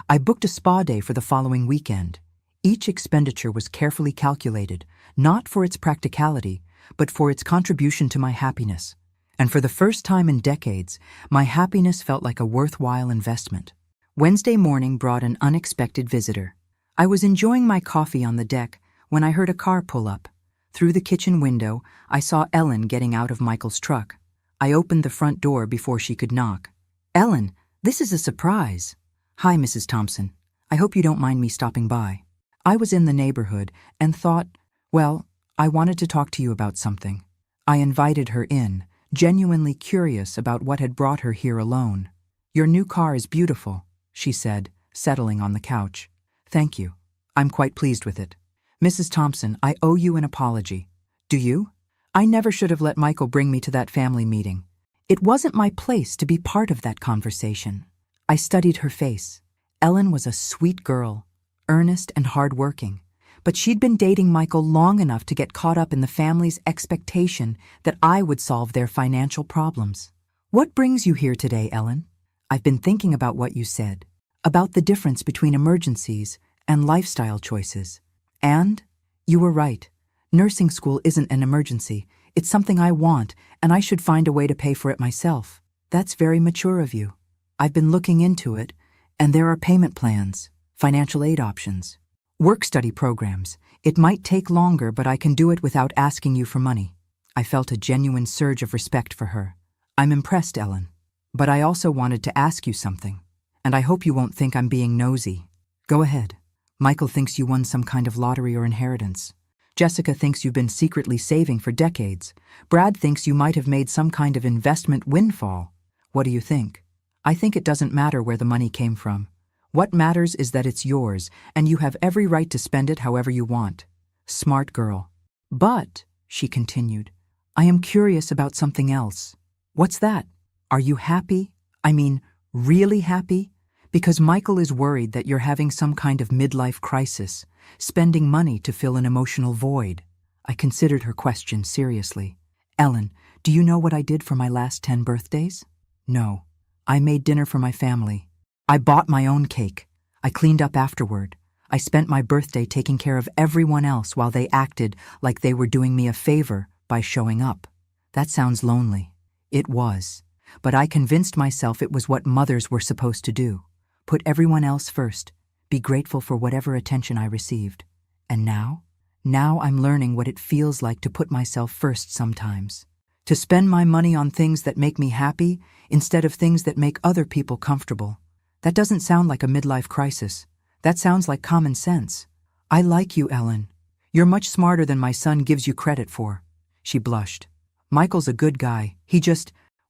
I booked a spa day for the following weekend. Each expenditure was carefully calculated, not for its practicality, but for its contribution to my happiness. And for the first time in decades, my happiness felt like a worthwhile investment. Wednesday morning brought an unexpected visitor. I was enjoying my coffee on the deck when I heard a car pull up. Through the kitchen window, I saw Ellen getting out of Michael's truck. I opened the front door before she could knock. "Ellen, this is a surprise." "Hi, Mrs. Thompson. I hope you don't mind me stopping by." I was in the neighborhood and thought, well, I wanted to talk to you about something. I invited her in, genuinely curious about what had brought her here alone. "Your new car is beautiful," she said, settling on the couch. "Thank you. I'm quite pleased with it. Mrs. Thompson, I owe you an apology." "Do you?" "I never should have let Michael bring me to that family meeting. It wasn't my place to be part of that conversation." I studied her face. Ellen was a sweet girl, earnest and hardworking, but she'd been dating Michael long enough to get caught up in the family's expectation that I would solve their financial problems. "What brings you here today, Ellen?" "I've been thinking about what you said, about the difference between emergencies and lifestyle choices. And you were right. Nursing school isn't an emergency. It's something I want, and I should find a way to pay for it myself." "That's very mature of you." "I've been looking into it, and there are payment plans, financial aid options, work-study programs. It might take longer, but I can do it without asking you for money." I felt a genuine surge of respect for her. "I'm impressed, Ellen. But I also wanted to ask you something, and I hope you won't think I'm being nosy." "Go ahead." "Michael thinks you won some kind of lottery or inheritance. Jessica thinks you've been secretly saving for decades. Brad thinks you might have made some kind of investment windfall. What do you think?" "I think it doesn't matter where the money came from. What matters is that it's yours, and you have every right to spend it however you want." "Smart girl." "But," she continued, "I am curious about something else." "What's that?" "Are you happy? I mean, really happy? Because Michael is worried that you're having some kind of midlife crisis, spending money to fill an emotional void." I considered her question seriously. "Ellen, do you know what I did for my last 10 birthdays?" "No." "I made dinner for my family. I bought my own cake. I cleaned up afterward. I spent my birthday taking care of everyone else while they acted like they were doing me a favor by showing up." "That sounds lonely." It was. But I convinced myself it was what mothers were supposed to do. Put everyone else first. Be grateful for whatever attention I received. And now? Now I'm learning what it feels like to put myself first sometimes. To spend my money on things that make me happy instead of things that make other people comfortable. That doesn't sound like a midlife crisis. That sounds like common sense. "I like you, Ellen. You're much smarter than my son gives you credit for." She blushed. "Michael's a good guy.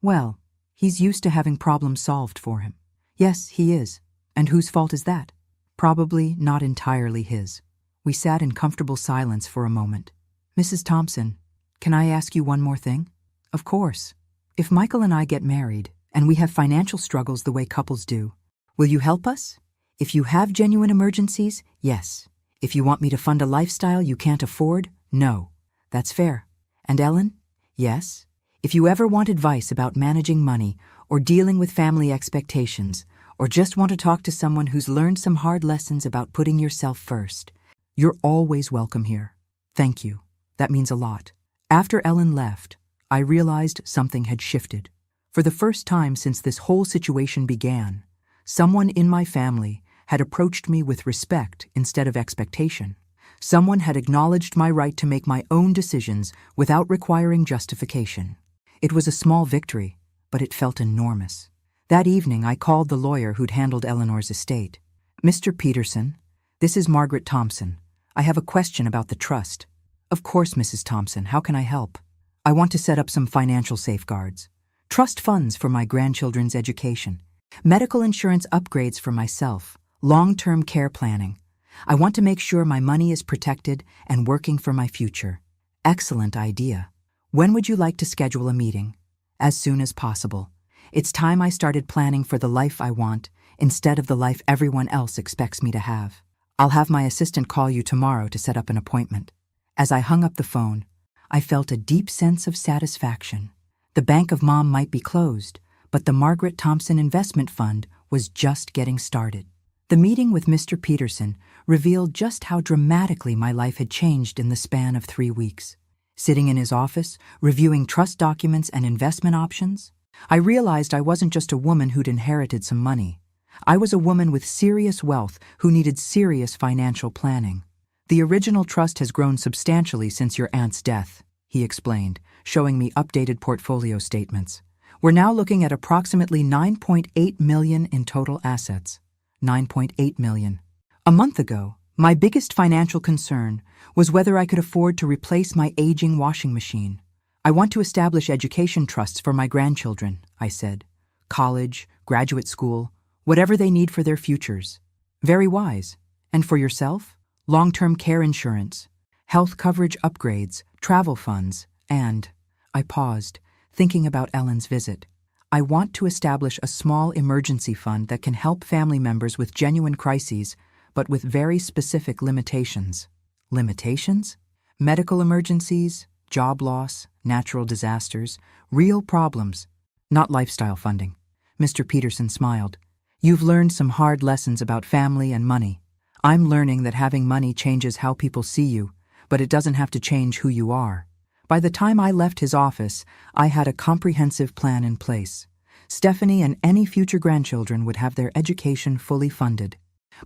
Well, he's used to having problems solved for him." "Yes, he is. And whose fault is that?" "Probably not entirely his." We sat in comfortable silence for a moment. "Mrs. Thompson, can I ask you one more thing?" "Of course. If Michael and I get married, and we have financial struggles the way couples do, will you help us? If you have genuine emergencies, yes. If you want me to fund a lifestyle you can't afford, no. That's fair. And Ellen?" "Yes. If you ever want advice about managing money, or dealing with family expectations, or just want to talk to someone who's learned some hard lessons about putting yourself first, you're always welcome here." "Thank you. That means a lot." After Ellen left, I realized something had shifted. For the first time since this whole situation began, someone in my family had approached me with respect instead of expectation. Someone had acknowledged my right to make my own decisions without requiring justification. It was a small victory, but it felt enormous. That evening, I called the lawyer who'd handled Eleanor's estate. "Mr. Peterson, this is Margaret Thompson. I have a question about the trust." "Of course, Mrs. Thompson. How can I help?" "I want to set up some financial safeguards. Trust funds for my grandchildren's education. Medical insurance upgrades for myself. Long-term care planning. I want to make sure my money is protected and working for my future." "Excellent idea. When would you like to schedule a meeting?" "As soon as possible. It's time I started planning for the life I want instead of the life everyone else expects me to have." I'll have my assistant call you tomorrow to set up an appointment. As I hung up the phone, I felt a deep sense of satisfaction. The bank of Mom might be closed, but the Margaret Thompson Investment Fund was just getting started. The meeting with Mr. Peterson revealed just how dramatically my life had changed in the span of 3 weeks. Sitting in his office, reviewing trust documents and investment options, I realized I wasn't just a woman who'd inherited some money. I was a woman with serious wealth who needed serious financial planning. The original trust has grown substantially since your aunt's death, he explained, showing me updated portfolio statements. We're now looking at approximately $9.8 million in total assets. $9.8 million. A month ago, my biggest financial concern was whether I could afford to replace my aging washing machine. I want to establish education trusts for my grandchildren, I said. College, graduate school, whatever they need for their futures. Very wise. And for yourself? Long-term care insurance, health coverage upgrades, travel funds, and... I paused, thinking about Ellen's visit. I want to establish a small emergency fund that can help family members with genuine crises, but with very specific limitations. Limitations? Medical emergencies, job loss, natural disasters, real problems, not lifestyle funding. Mr. Peterson smiled. You've learned some hard lessons about family and money. I'm learning that having money changes how people see you, but it doesn't have to change who you are. By the time I left his office, I had a comprehensive plan in place. Stephanie and any future grandchildren would have their education fully funded.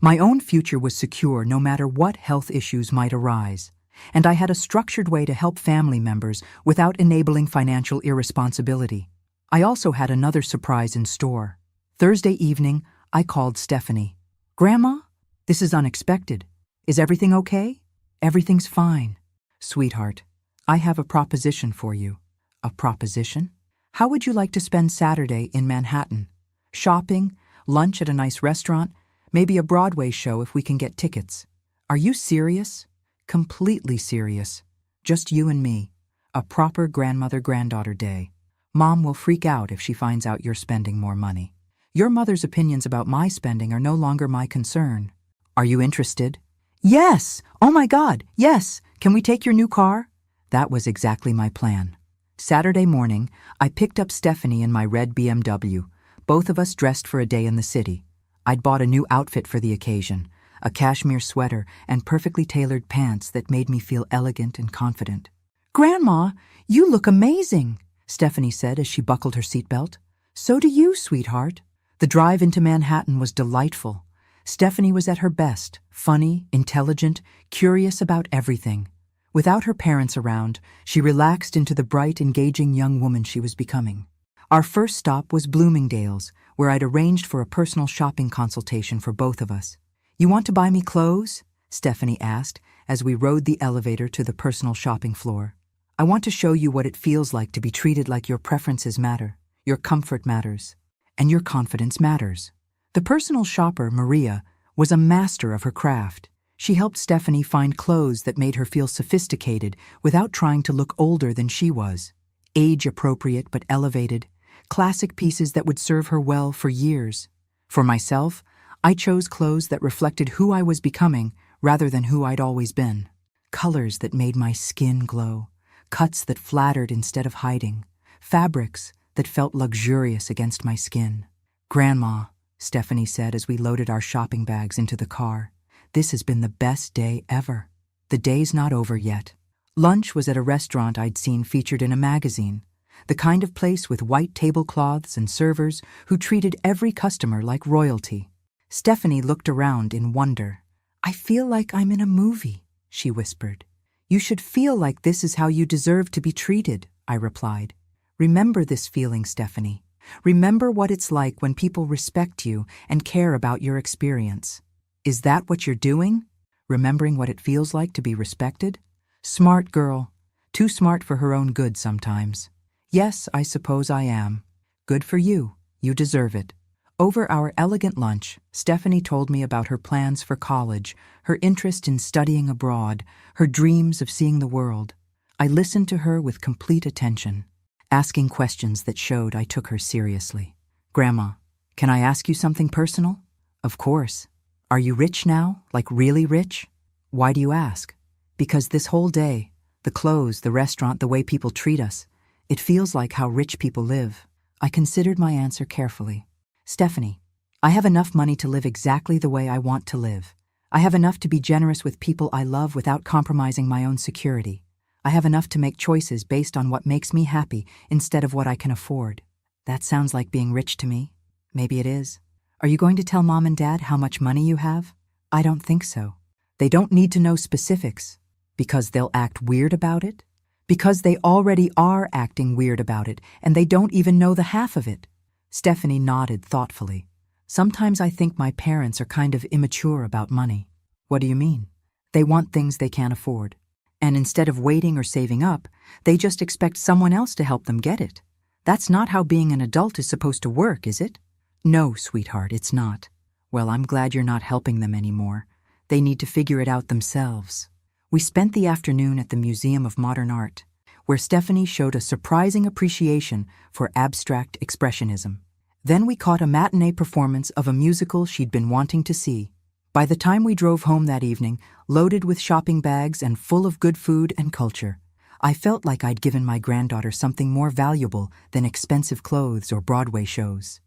My own future was secure no matter what health issues might arise, and I had a structured way to help family members without enabling financial irresponsibility. I also had another surprise in store. Thursday evening, I called Stephanie. Grandma? This is unexpected. Is everything okay? Everything's fine. Sweetheart, I have a proposition for you. A proposition? How would you like to spend Saturday in Manhattan? Shopping, lunch at a nice restaurant, maybe a Broadway show if we can get tickets. Are you serious? Completely serious. Just you and me. A proper grandmother-granddaughter day. Mom will freak out if she finds out you're spending more money. Your mother's opinions about my spending are no longer my concern. Are you interested? Yes! Oh my God, yes! Can we take your new car? That was exactly my plan. Saturday morning, I picked up Stephanie in my red BMW, both of us dressed for a day in the city. I'd bought a new outfit for the occasion, a cashmere sweater and perfectly tailored pants that made me feel elegant and confident. Grandma, you look amazing, Stephanie said as she buckled her seatbelt. So do you, sweetheart. The drive into Manhattan was delightful. Stephanie was at her best, funny, intelligent, curious about everything. Without her parents around, she relaxed into the bright, engaging young woman she was becoming. Our first stop was Bloomingdale's, where I'd arranged for a personal shopping consultation for both of us. You want to buy me clothes? Stephanie asked as we rode the elevator to the personal shopping floor. I want to show you what it feels like to be treated like your preferences matter, your comfort matters, and your confidence matters. The personal shopper, Maria, was a master of her craft. She helped Stephanie find clothes that made her feel sophisticated without trying to look older than she was. Age-appropriate but elevated, classic pieces that would serve her well for years. For myself, I chose clothes that reflected who I was becoming rather than who I'd always been. Colors that made my skin glow, cuts that flattered instead of hiding, fabrics that felt luxurious against my skin. Grandma, Stephanie said as we loaded our shopping bags into the car, this has been the best day ever. The day's not over yet. Lunch was at a restaurant I'd seen featured in a magazine, the kind of place with white tablecloths and servers who treated every customer like royalty. Stephanie looked around in wonder. I feel like I'm in a movie, she whispered. You should feel like this is how you deserve to be treated, I replied. Remember this feeling, Stephanie. Remember what it's like when people respect you and care about your experience. Is that what you're doing? Remembering what it feels like to be respected? Smart girl. Too smart for her own good sometimes. Yes, I suppose I am. Good for you. You deserve it. Over our elegant lunch, Stephanie told me about her plans for college, her interest in studying abroad, her dreams of seeing the world. I listened to her with complete attention, asking questions that showed I took her seriously. Grandma, can I ask you something personal? Of course. Are you rich now? Like really rich? Why do you ask? Because this whole day, the clothes, the restaurant, the way people treat us, it feels like how rich people live. I considered my answer carefully. Stephanie, I have enough money to live exactly the way I want to live. I have enough to be generous with people I love without compromising my own security. I have enough to make choices based on what makes me happy instead of what I can afford. That sounds like being rich to me. Maybe it is. Are you going to tell Mom and Dad how much money you have? I don't think so. They don't need to know specifics. Because they'll act weird about it? Because they already are acting weird about it, and they don't even know the half of it. Stephanie nodded thoughtfully. Sometimes I think my parents are kind of immature about money. What do you mean? They want things they can't afford. And instead of waiting or saving up, they just expect someone else to help them get it. That's not how being an adult is supposed to work, is it? No, sweetheart, it's not. Well, I'm glad you're not helping them anymore. They need to figure it out themselves. We spent the afternoon at the Museum of Modern Art, where Stephanie showed a surprising appreciation for abstract expressionism. Then we caught a matinee performance of a musical she'd been wanting to see. By the time we drove home that evening, loaded with shopping bags and full of good food and culture, I felt like I'd given my granddaughter something more valuable than expensive clothes or Broadway shows.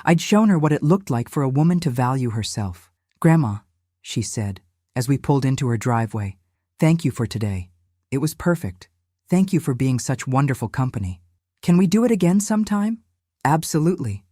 I'd shown her what it looked like for a woman to value herself. "Grandma," she said, as we pulled into her driveway, "thank you for today. It was perfect. Thank you for being such wonderful company. Can we do it again sometime?" "Absolutely.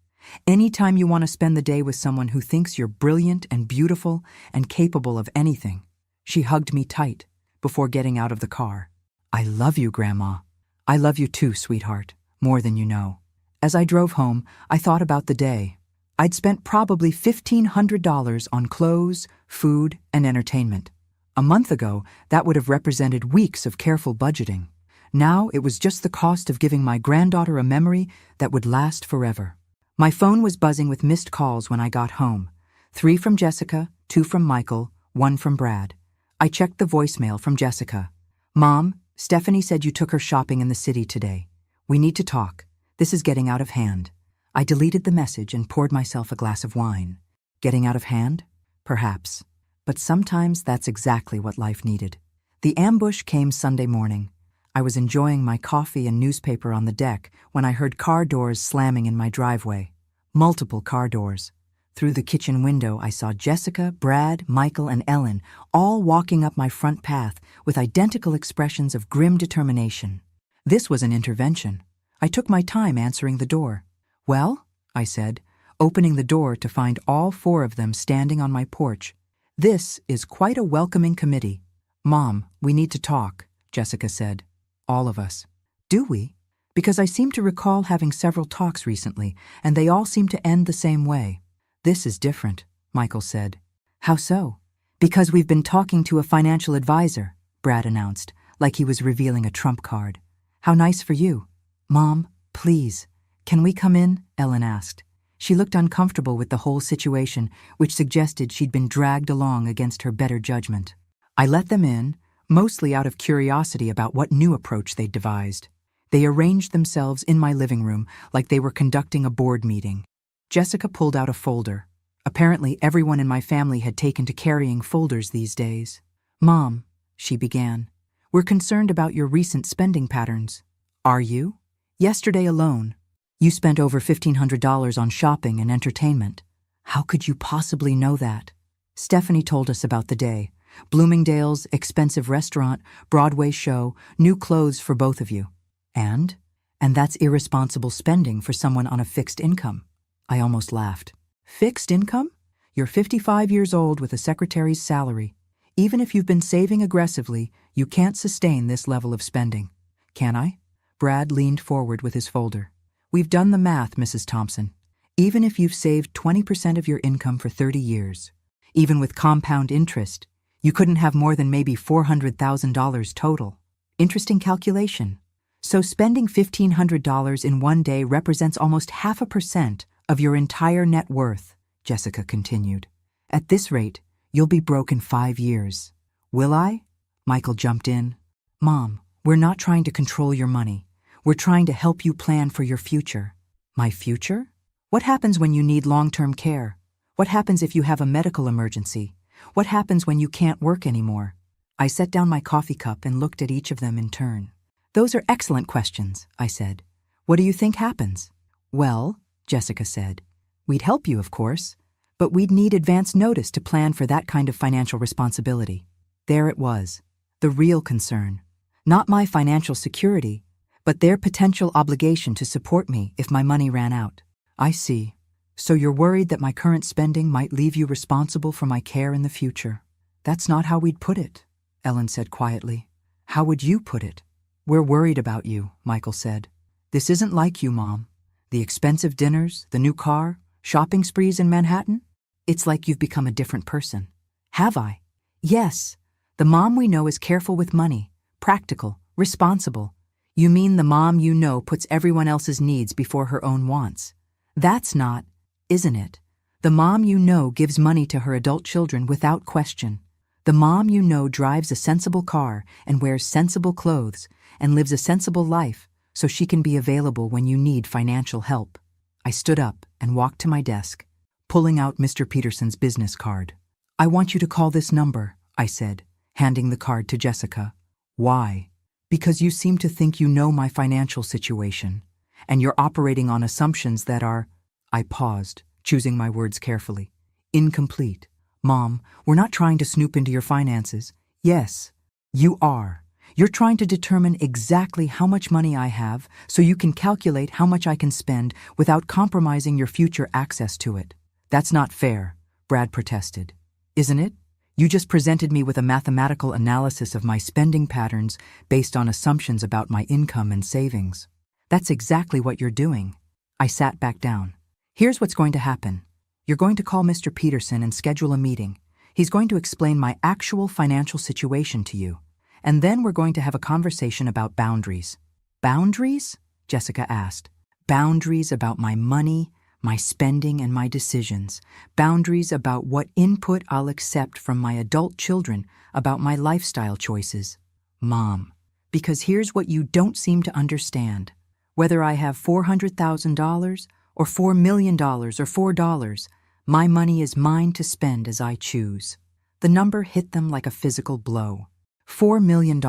Anytime you want to spend the day with someone who thinks you're brilliant and beautiful and capable of anything." She hugged me tight before getting out of the car. "I love you, Grandma." "I love you too, sweetheart, more than you know." As I drove home, I thought about the day. I'd spent probably $1,500 on clothes, food, and entertainment. A month ago, that would have represented weeks of careful budgeting. Now it was just the cost of giving my granddaughter a memory that would last forever. My phone was buzzing with missed calls when I got home. 3 from Jessica, 2 from Michael, 1 from Brad. I checked the voicemail from Jessica. "Mom, Stephanie said you took her shopping in the city today. We need to talk. This is getting out of hand." I deleted the message and poured myself a glass of wine. Getting out of hand? Perhaps. But sometimes that's exactly what life needed. The ambush came Sunday morning. I was enjoying my coffee and newspaper on the deck when I heard car doors slamming in my driveway. Multiple car doors. Through the kitchen window, I saw Jessica, Brad, Michael, and Ellen all walking up my front path with identical expressions of grim determination. This was an intervention. I took my time answering the door. "Well?" I said, opening the door to find all 4 of them standing on my porch. "This is quite a welcoming committee." "Mom, we need to talk," Jessica said. "All of us." "Do we?" Because I seem to recall having several talks recently, and they all seem to end the same way. "This is different," Michael said. "How so?" "Because we've been talking to a financial advisor," Brad announced, like he was revealing a trump card. "How nice for you." "Mom, please, can we come in?" Ellen asked. She looked uncomfortable with the whole situation, which suggested she'd been dragged along against her better judgment. I let them in, mostly out of curiosity about what new approach they'd devised. They arranged themselves in my living room like they were conducting a board meeting. Jessica pulled out a folder. Apparently everyone in my family had taken to carrying folders these days. "Mom," she began, "we're concerned about your recent spending patterns." "Are you?" "Yesterday alone, you spent over $1,500 on shopping and entertainment." "How could you possibly know that?" Stephanie told us about the day. Bloomingdale's, expensive restaurant, Broadway show, new clothes for both of you. And that's irresponsible spending for someone on a fixed income. I almost laughed. "Fixed income? You're 55 years old with a secretary's salary. Even if you've been saving aggressively, you can't sustain this level of spending." "Can I?" Brad leaned forward with his folder. "We've done the math, Mrs. Thompson. Even if you've saved 20% of your income for 30 years, even with compound interest, you couldn't have more than maybe $400,000 total. Interesting calculation. So spending $1,500 in one day represents almost 0.5% of your entire net worth," Jessica continued. "At this rate, you'll be broke in 5 years. Will I?" Michael jumped in. "Mom, we're not trying to control your money. We're trying to help you plan for your future." "My future? What happens when you need long-term care? What happens if you have a medical emergency? What happens when you can't work anymore? I set down my coffee cup and looked at each of them in turn. Those are excellent questions, I said. What do you think happens? Well, Jessica said, we'd help you, of course, but we'd need advance notice to plan for that kind of financial responsibility. There it was, the real concern. Not my financial security, but their potential obligation to support me if my money ran out. I see. So you're worried that my current spending might leave you responsible for my care in the future. That's not how we'd put it, Ellen said quietly. How would you put it? We're worried about you, Michael said. This isn't like you, Mom. The expensive dinners, the new car, shopping sprees in Manhattan? It's like you've become a different person. Have I? Yes. The mom we know is careful with money, practical, responsible. You mean the mom you know puts everyone else's needs before her own wants. That's not, isn't it? The mom you know gives money to her adult children without question. The mom you know drives a sensible car and wears sensible clothes and lives a sensible life so she can be available when you need financial help. I stood up and walked to my desk, pulling out Mr. Peterson's business card. I want you to call this number, I said, handing the card to Jessica. Why? Because you seem to think you know my financial situation, and you're operating on assumptions that are, I paused, choosing my words carefully, incomplete. Mom, we're not trying to snoop into your finances. Yes, you are. You're trying to determine exactly how much money I have so you can calculate how much I can spend without compromising your future access to it. That's not fair, Brad protested. Isn't it? You just presented me with a mathematical analysis of my spending patterns based on assumptions about my income and savings. That's exactly what you're doing. I sat back down. Here's what's going to happen. You're going to call Mr. Peterson and schedule a meeting. He's going to explain my actual financial situation to you. And then we're going to have a conversation about boundaries. Boundaries? Jessica asked. Boundaries about my money, my spending, and my decisions. Boundaries about what input I'll accept from my adult children about my lifestyle choices. Mom, because here's what you don't seem to understand. Whether I have $400,000 or $4 million or $4, my money is mine to spend as I choose. The number hit them like a physical blow. $4 million.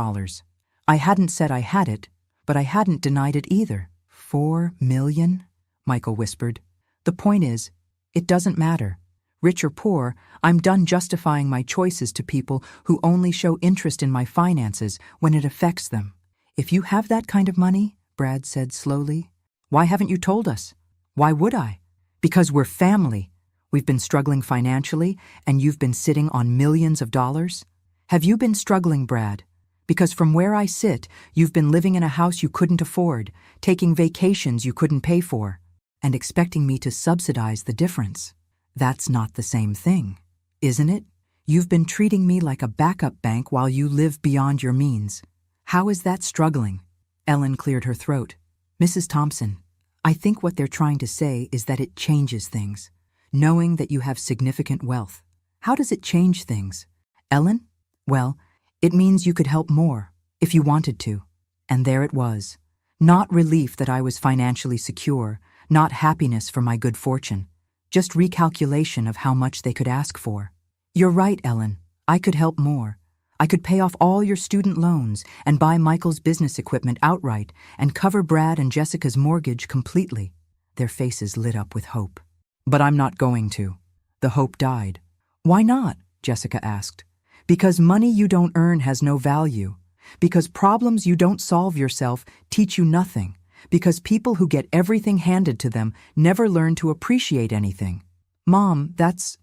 I hadn't said I had it, but I hadn't denied it either. 4 million? Michael whispered. The point is, it doesn't matter. Rich or poor, I'm done justifying my choices to people who only show interest in my finances when it affects them. If you have that kind of money, Brad said slowly, why haven't you told us? Why would I? Because we're family. We've been struggling financially, and you've been sitting on millions of dollars. Have you been struggling, Brad? Because from where I sit, you've been living in a house you couldn't afford, taking vacations you couldn't pay for, and expecting me to subsidize the difference. That's not the same thing, isn't it? You've been treating me like a backup bank while you live beyond your means. How is that struggling? Ellen cleared her throat. Mrs. Thompson, I think what they're trying to say is that it changes things, knowing that you have significant wealth. How does it change things? Ellen? Well, it means you could help more, if you wanted to. And there it was. Not relief that I was financially secure, not happiness for my good fortune, just recalculation of how much they could ask for. You're right, Ellen. I could help more. I could pay off all your student loans and buy Michael's business equipment outright and cover Brad and Jessica's mortgage completely. Their faces lit up with hope. But I'm not going to. The hope died. Why not? Jessica asked. Because money you don't earn has no value. Because problems you don't solve yourself teach you nothing. Because people who get everything handed to them never learn to appreciate anything. Mom, that's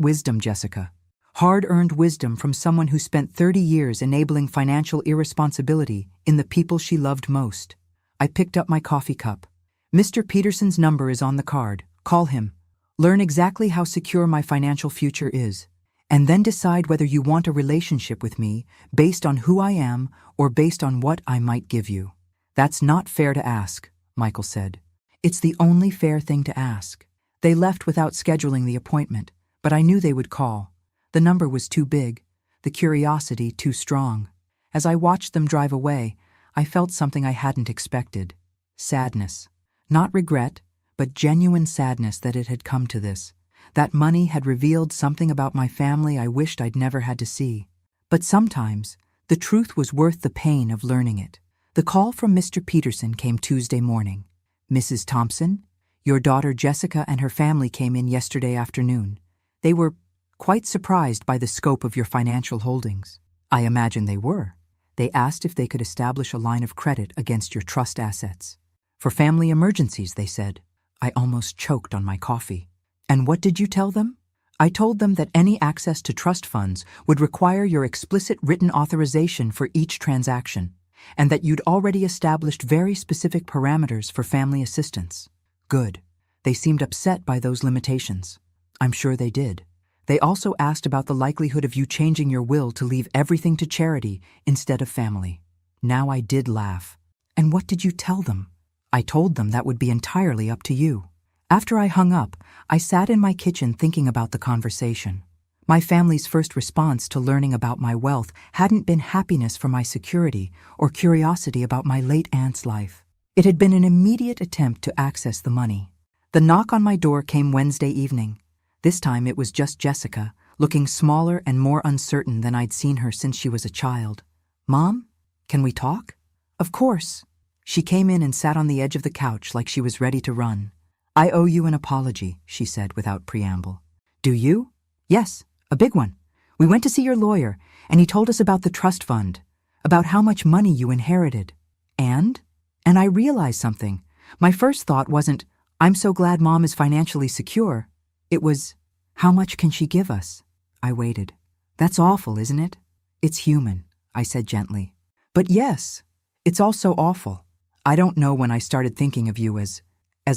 wisdom, Jessica. Hard-earned wisdom from someone who spent 30 years enabling financial irresponsibility in the people she loved most. I picked up my coffee cup. Mr. Peterson's number is on the card. Call him. Learn exactly how secure my financial future is. And then decide whether you want a relationship with me based on who I am or based on what I might give you. That's not fair to ask, Michael said. It's the only fair thing to ask. They left without scheduling the appointment, but I knew they would call. The number was too big, the curiosity too strong. As I watched them drive away, I felt something I hadn't expected. Sadness. Not regret, but genuine sadness that it had come to this. That money had revealed something about my family I wished I'd never had to see. But sometimes, the truth was worth the pain of learning it. The call from Mr. Peterson came Tuesday morning. "Mrs. Thompson, your daughter Jessica and her family came in yesterday afternoon. They were quite surprised by the scope of your financial holdings." I imagine they were. They asked if they could establish a line of credit against your trust assets. "For family emergencies," they said. I almost choked on my coffee. "And what did you tell them?" "I told them that any access to trust funds would require your explicit written authorization for each transaction, and that you'd already established very specific parameters for family assistance." Good. They seemed upset by those limitations. I'm sure they did. They also asked about the likelihood of you changing your will to leave everything to charity instead of family. Now I did laugh. "And what did you tell them?" "I told them that would be entirely up to you." After I hung up, I sat in my kitchen thinking about the conversation. My family's first response to learning about my wealth hadn't been happiness for my security or curiosity about my late aunt's life. It had been an immediate attempt to access the money. The knock on my door came Wednesday evening. This time it was just Jessica, looking smaller and more uncertain than I'd seen her since she was a child. "Mom, can we talk?" "Of course." She came in and sat on the edge of the couch like she was ready to run. "I owe you an apology," she said without preamble. "Do you?" "Yes, a big one. We went to see your lawyer, and he told us about the trust fund, about how much money you inherited. And I realized something. My first thought wasn't, 'I'm so glad Mom is financially secure.' It was, 'How much can she give us?'" I waited. "That's awful, isn't it?" "It's human," I said gently. "But yes, it's also awful. I don't know when I started thinking of you as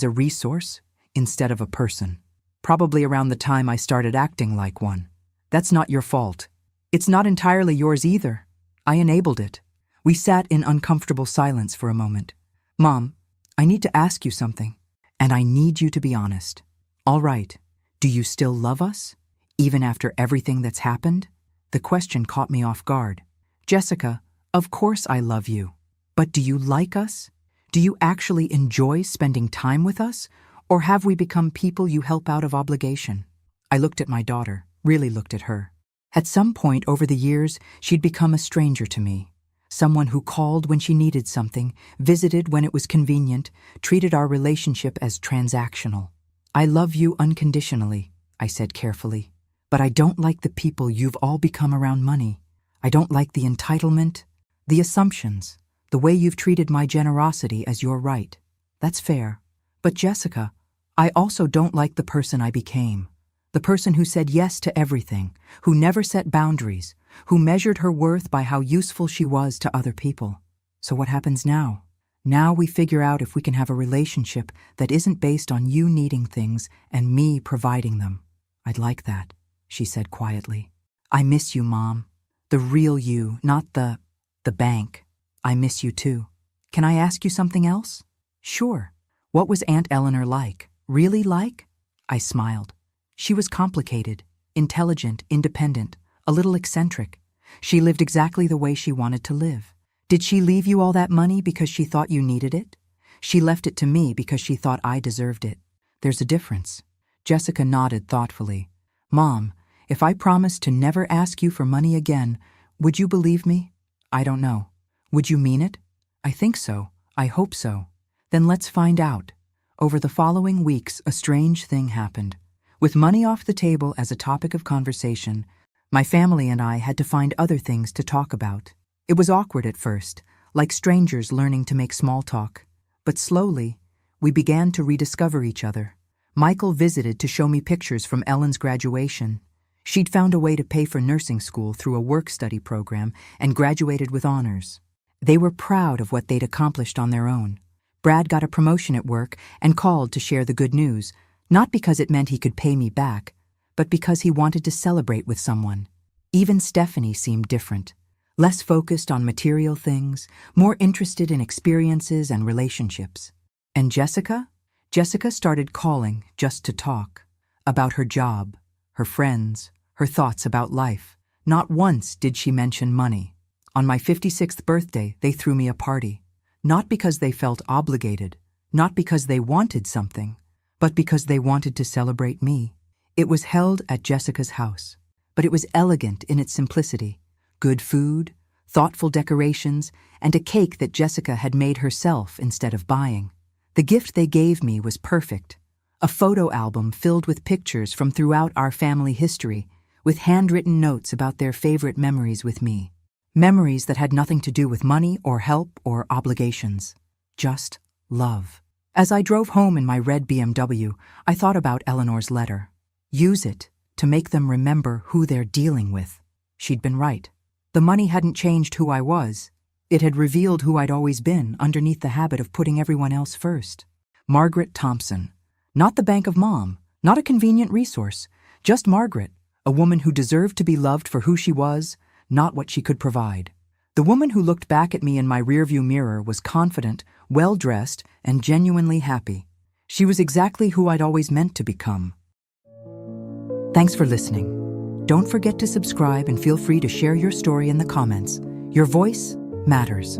a resource instead of a person. Probably around the time I started acting like one. That's not your fault. It's not entirely yours either. I enabled it." We sat in uncomfortable silence for a moment. "Mom, I need to ask you something, and I need you to be honest." "All right. Do you still love us, even after everything that's happened?" The question caught me off guard. "Jessica, of course I love you. But do you like us? Do you actually enjoy spending time with us, or have we become people you help out of obligation?" I looked at my daughter, really looked at her. At some point over the years, she'd become a stranger to me. Someone who called when she needed something, visited when it was convenient, treated our relationship as transactional. "I love you unconditionally," I said carefully. "But I don't like the people you've all become around money. I don't like the entitlement, the assumptions, the way you've treated my generosity as your right. That's fair. But Jessica, I also don't like the person I became. The person who said yes to everything, who never set boundaries, who measured her worth by how useful she was to other people. So what happens now? Now we figure out if we can have a relationship that isn't based on you needing things and me providing them." "I'd like that," she said quietly. "I miss you, Mom. The real you, not the bank. I miss you too. Can I ask you something else?" "Sure. What was Aunt Eleanor like? Really like?" I smiled. "She was complicated, intelligent, independent, a little eccentric. She lived exactly the way she wanted to live. Did she leave you all that money because she thought you needed it? She left it to me because she thought I deserved it. There's a difference." Jessica nodded thoughtfully. "Mom, if I promised to never ask you for money again, would you believe me?" "I don't know." "Would you mean it?" "I think so. I hope so." "Then let's find out." Over the following weeks, a strange thing happened. With money off the table as a topic of conversation, my family and I had to find other things to talk about. It was awkward at first, like strangers learning to make small talk. But slowly, we began to rediscover each other. Michael visited to show me pictures from Ellen's graduation. She'd found a way to pay for nursing school through a work-study program and graduated with honors. They were proud of what they'd accomplished on their own. Brad got a promotion at work and called to share the good news, not because it meant he could pay me back, but because he wanted to celebrate with someone. Even Stephanie seemed different, less focused on material things, more interested in experiences and relationships. And Jessica? Jessica started calling just to talk. About her job, her friends, her thoughts about life. Not once did she mention money. On my 56th birthday, they threw me a party. Not because they felt obligated, not because they wanted something, but because they wanted to celebrate me. It was held at Jessica's house, but it was elegant in its simplicity. Good food, thoughtful decorations, and a cake that Jessica had made herself instead of buying. The gift they gave me was perfect. A photo album filled with pictures from throughout our family history, with handwritten notes about their favorite memories with me. Memories that had nothing to do with money or help or obligations. Just love. As I drove home in my red BMW, I thought about Eleanor's letter. Use it to make them remember who they're dealing with. She'd been right. The money hadn't changed who I was. It had revealed who I'd always been underneath the habit of putting everyone else first. Margaret Thompson. Not the bank of mom, not a convenient resource, just Margaret, a woman who deserved to be loved for who she was, not what she could provide. The woman who looked back at me in my rearview mirror was confident, well-dressed, and genuinely happy. She was exactly who I'd always meant to become. Thanks for listening. Don't forget to subscribe and feel free to share your story in the comments. Your voice matters.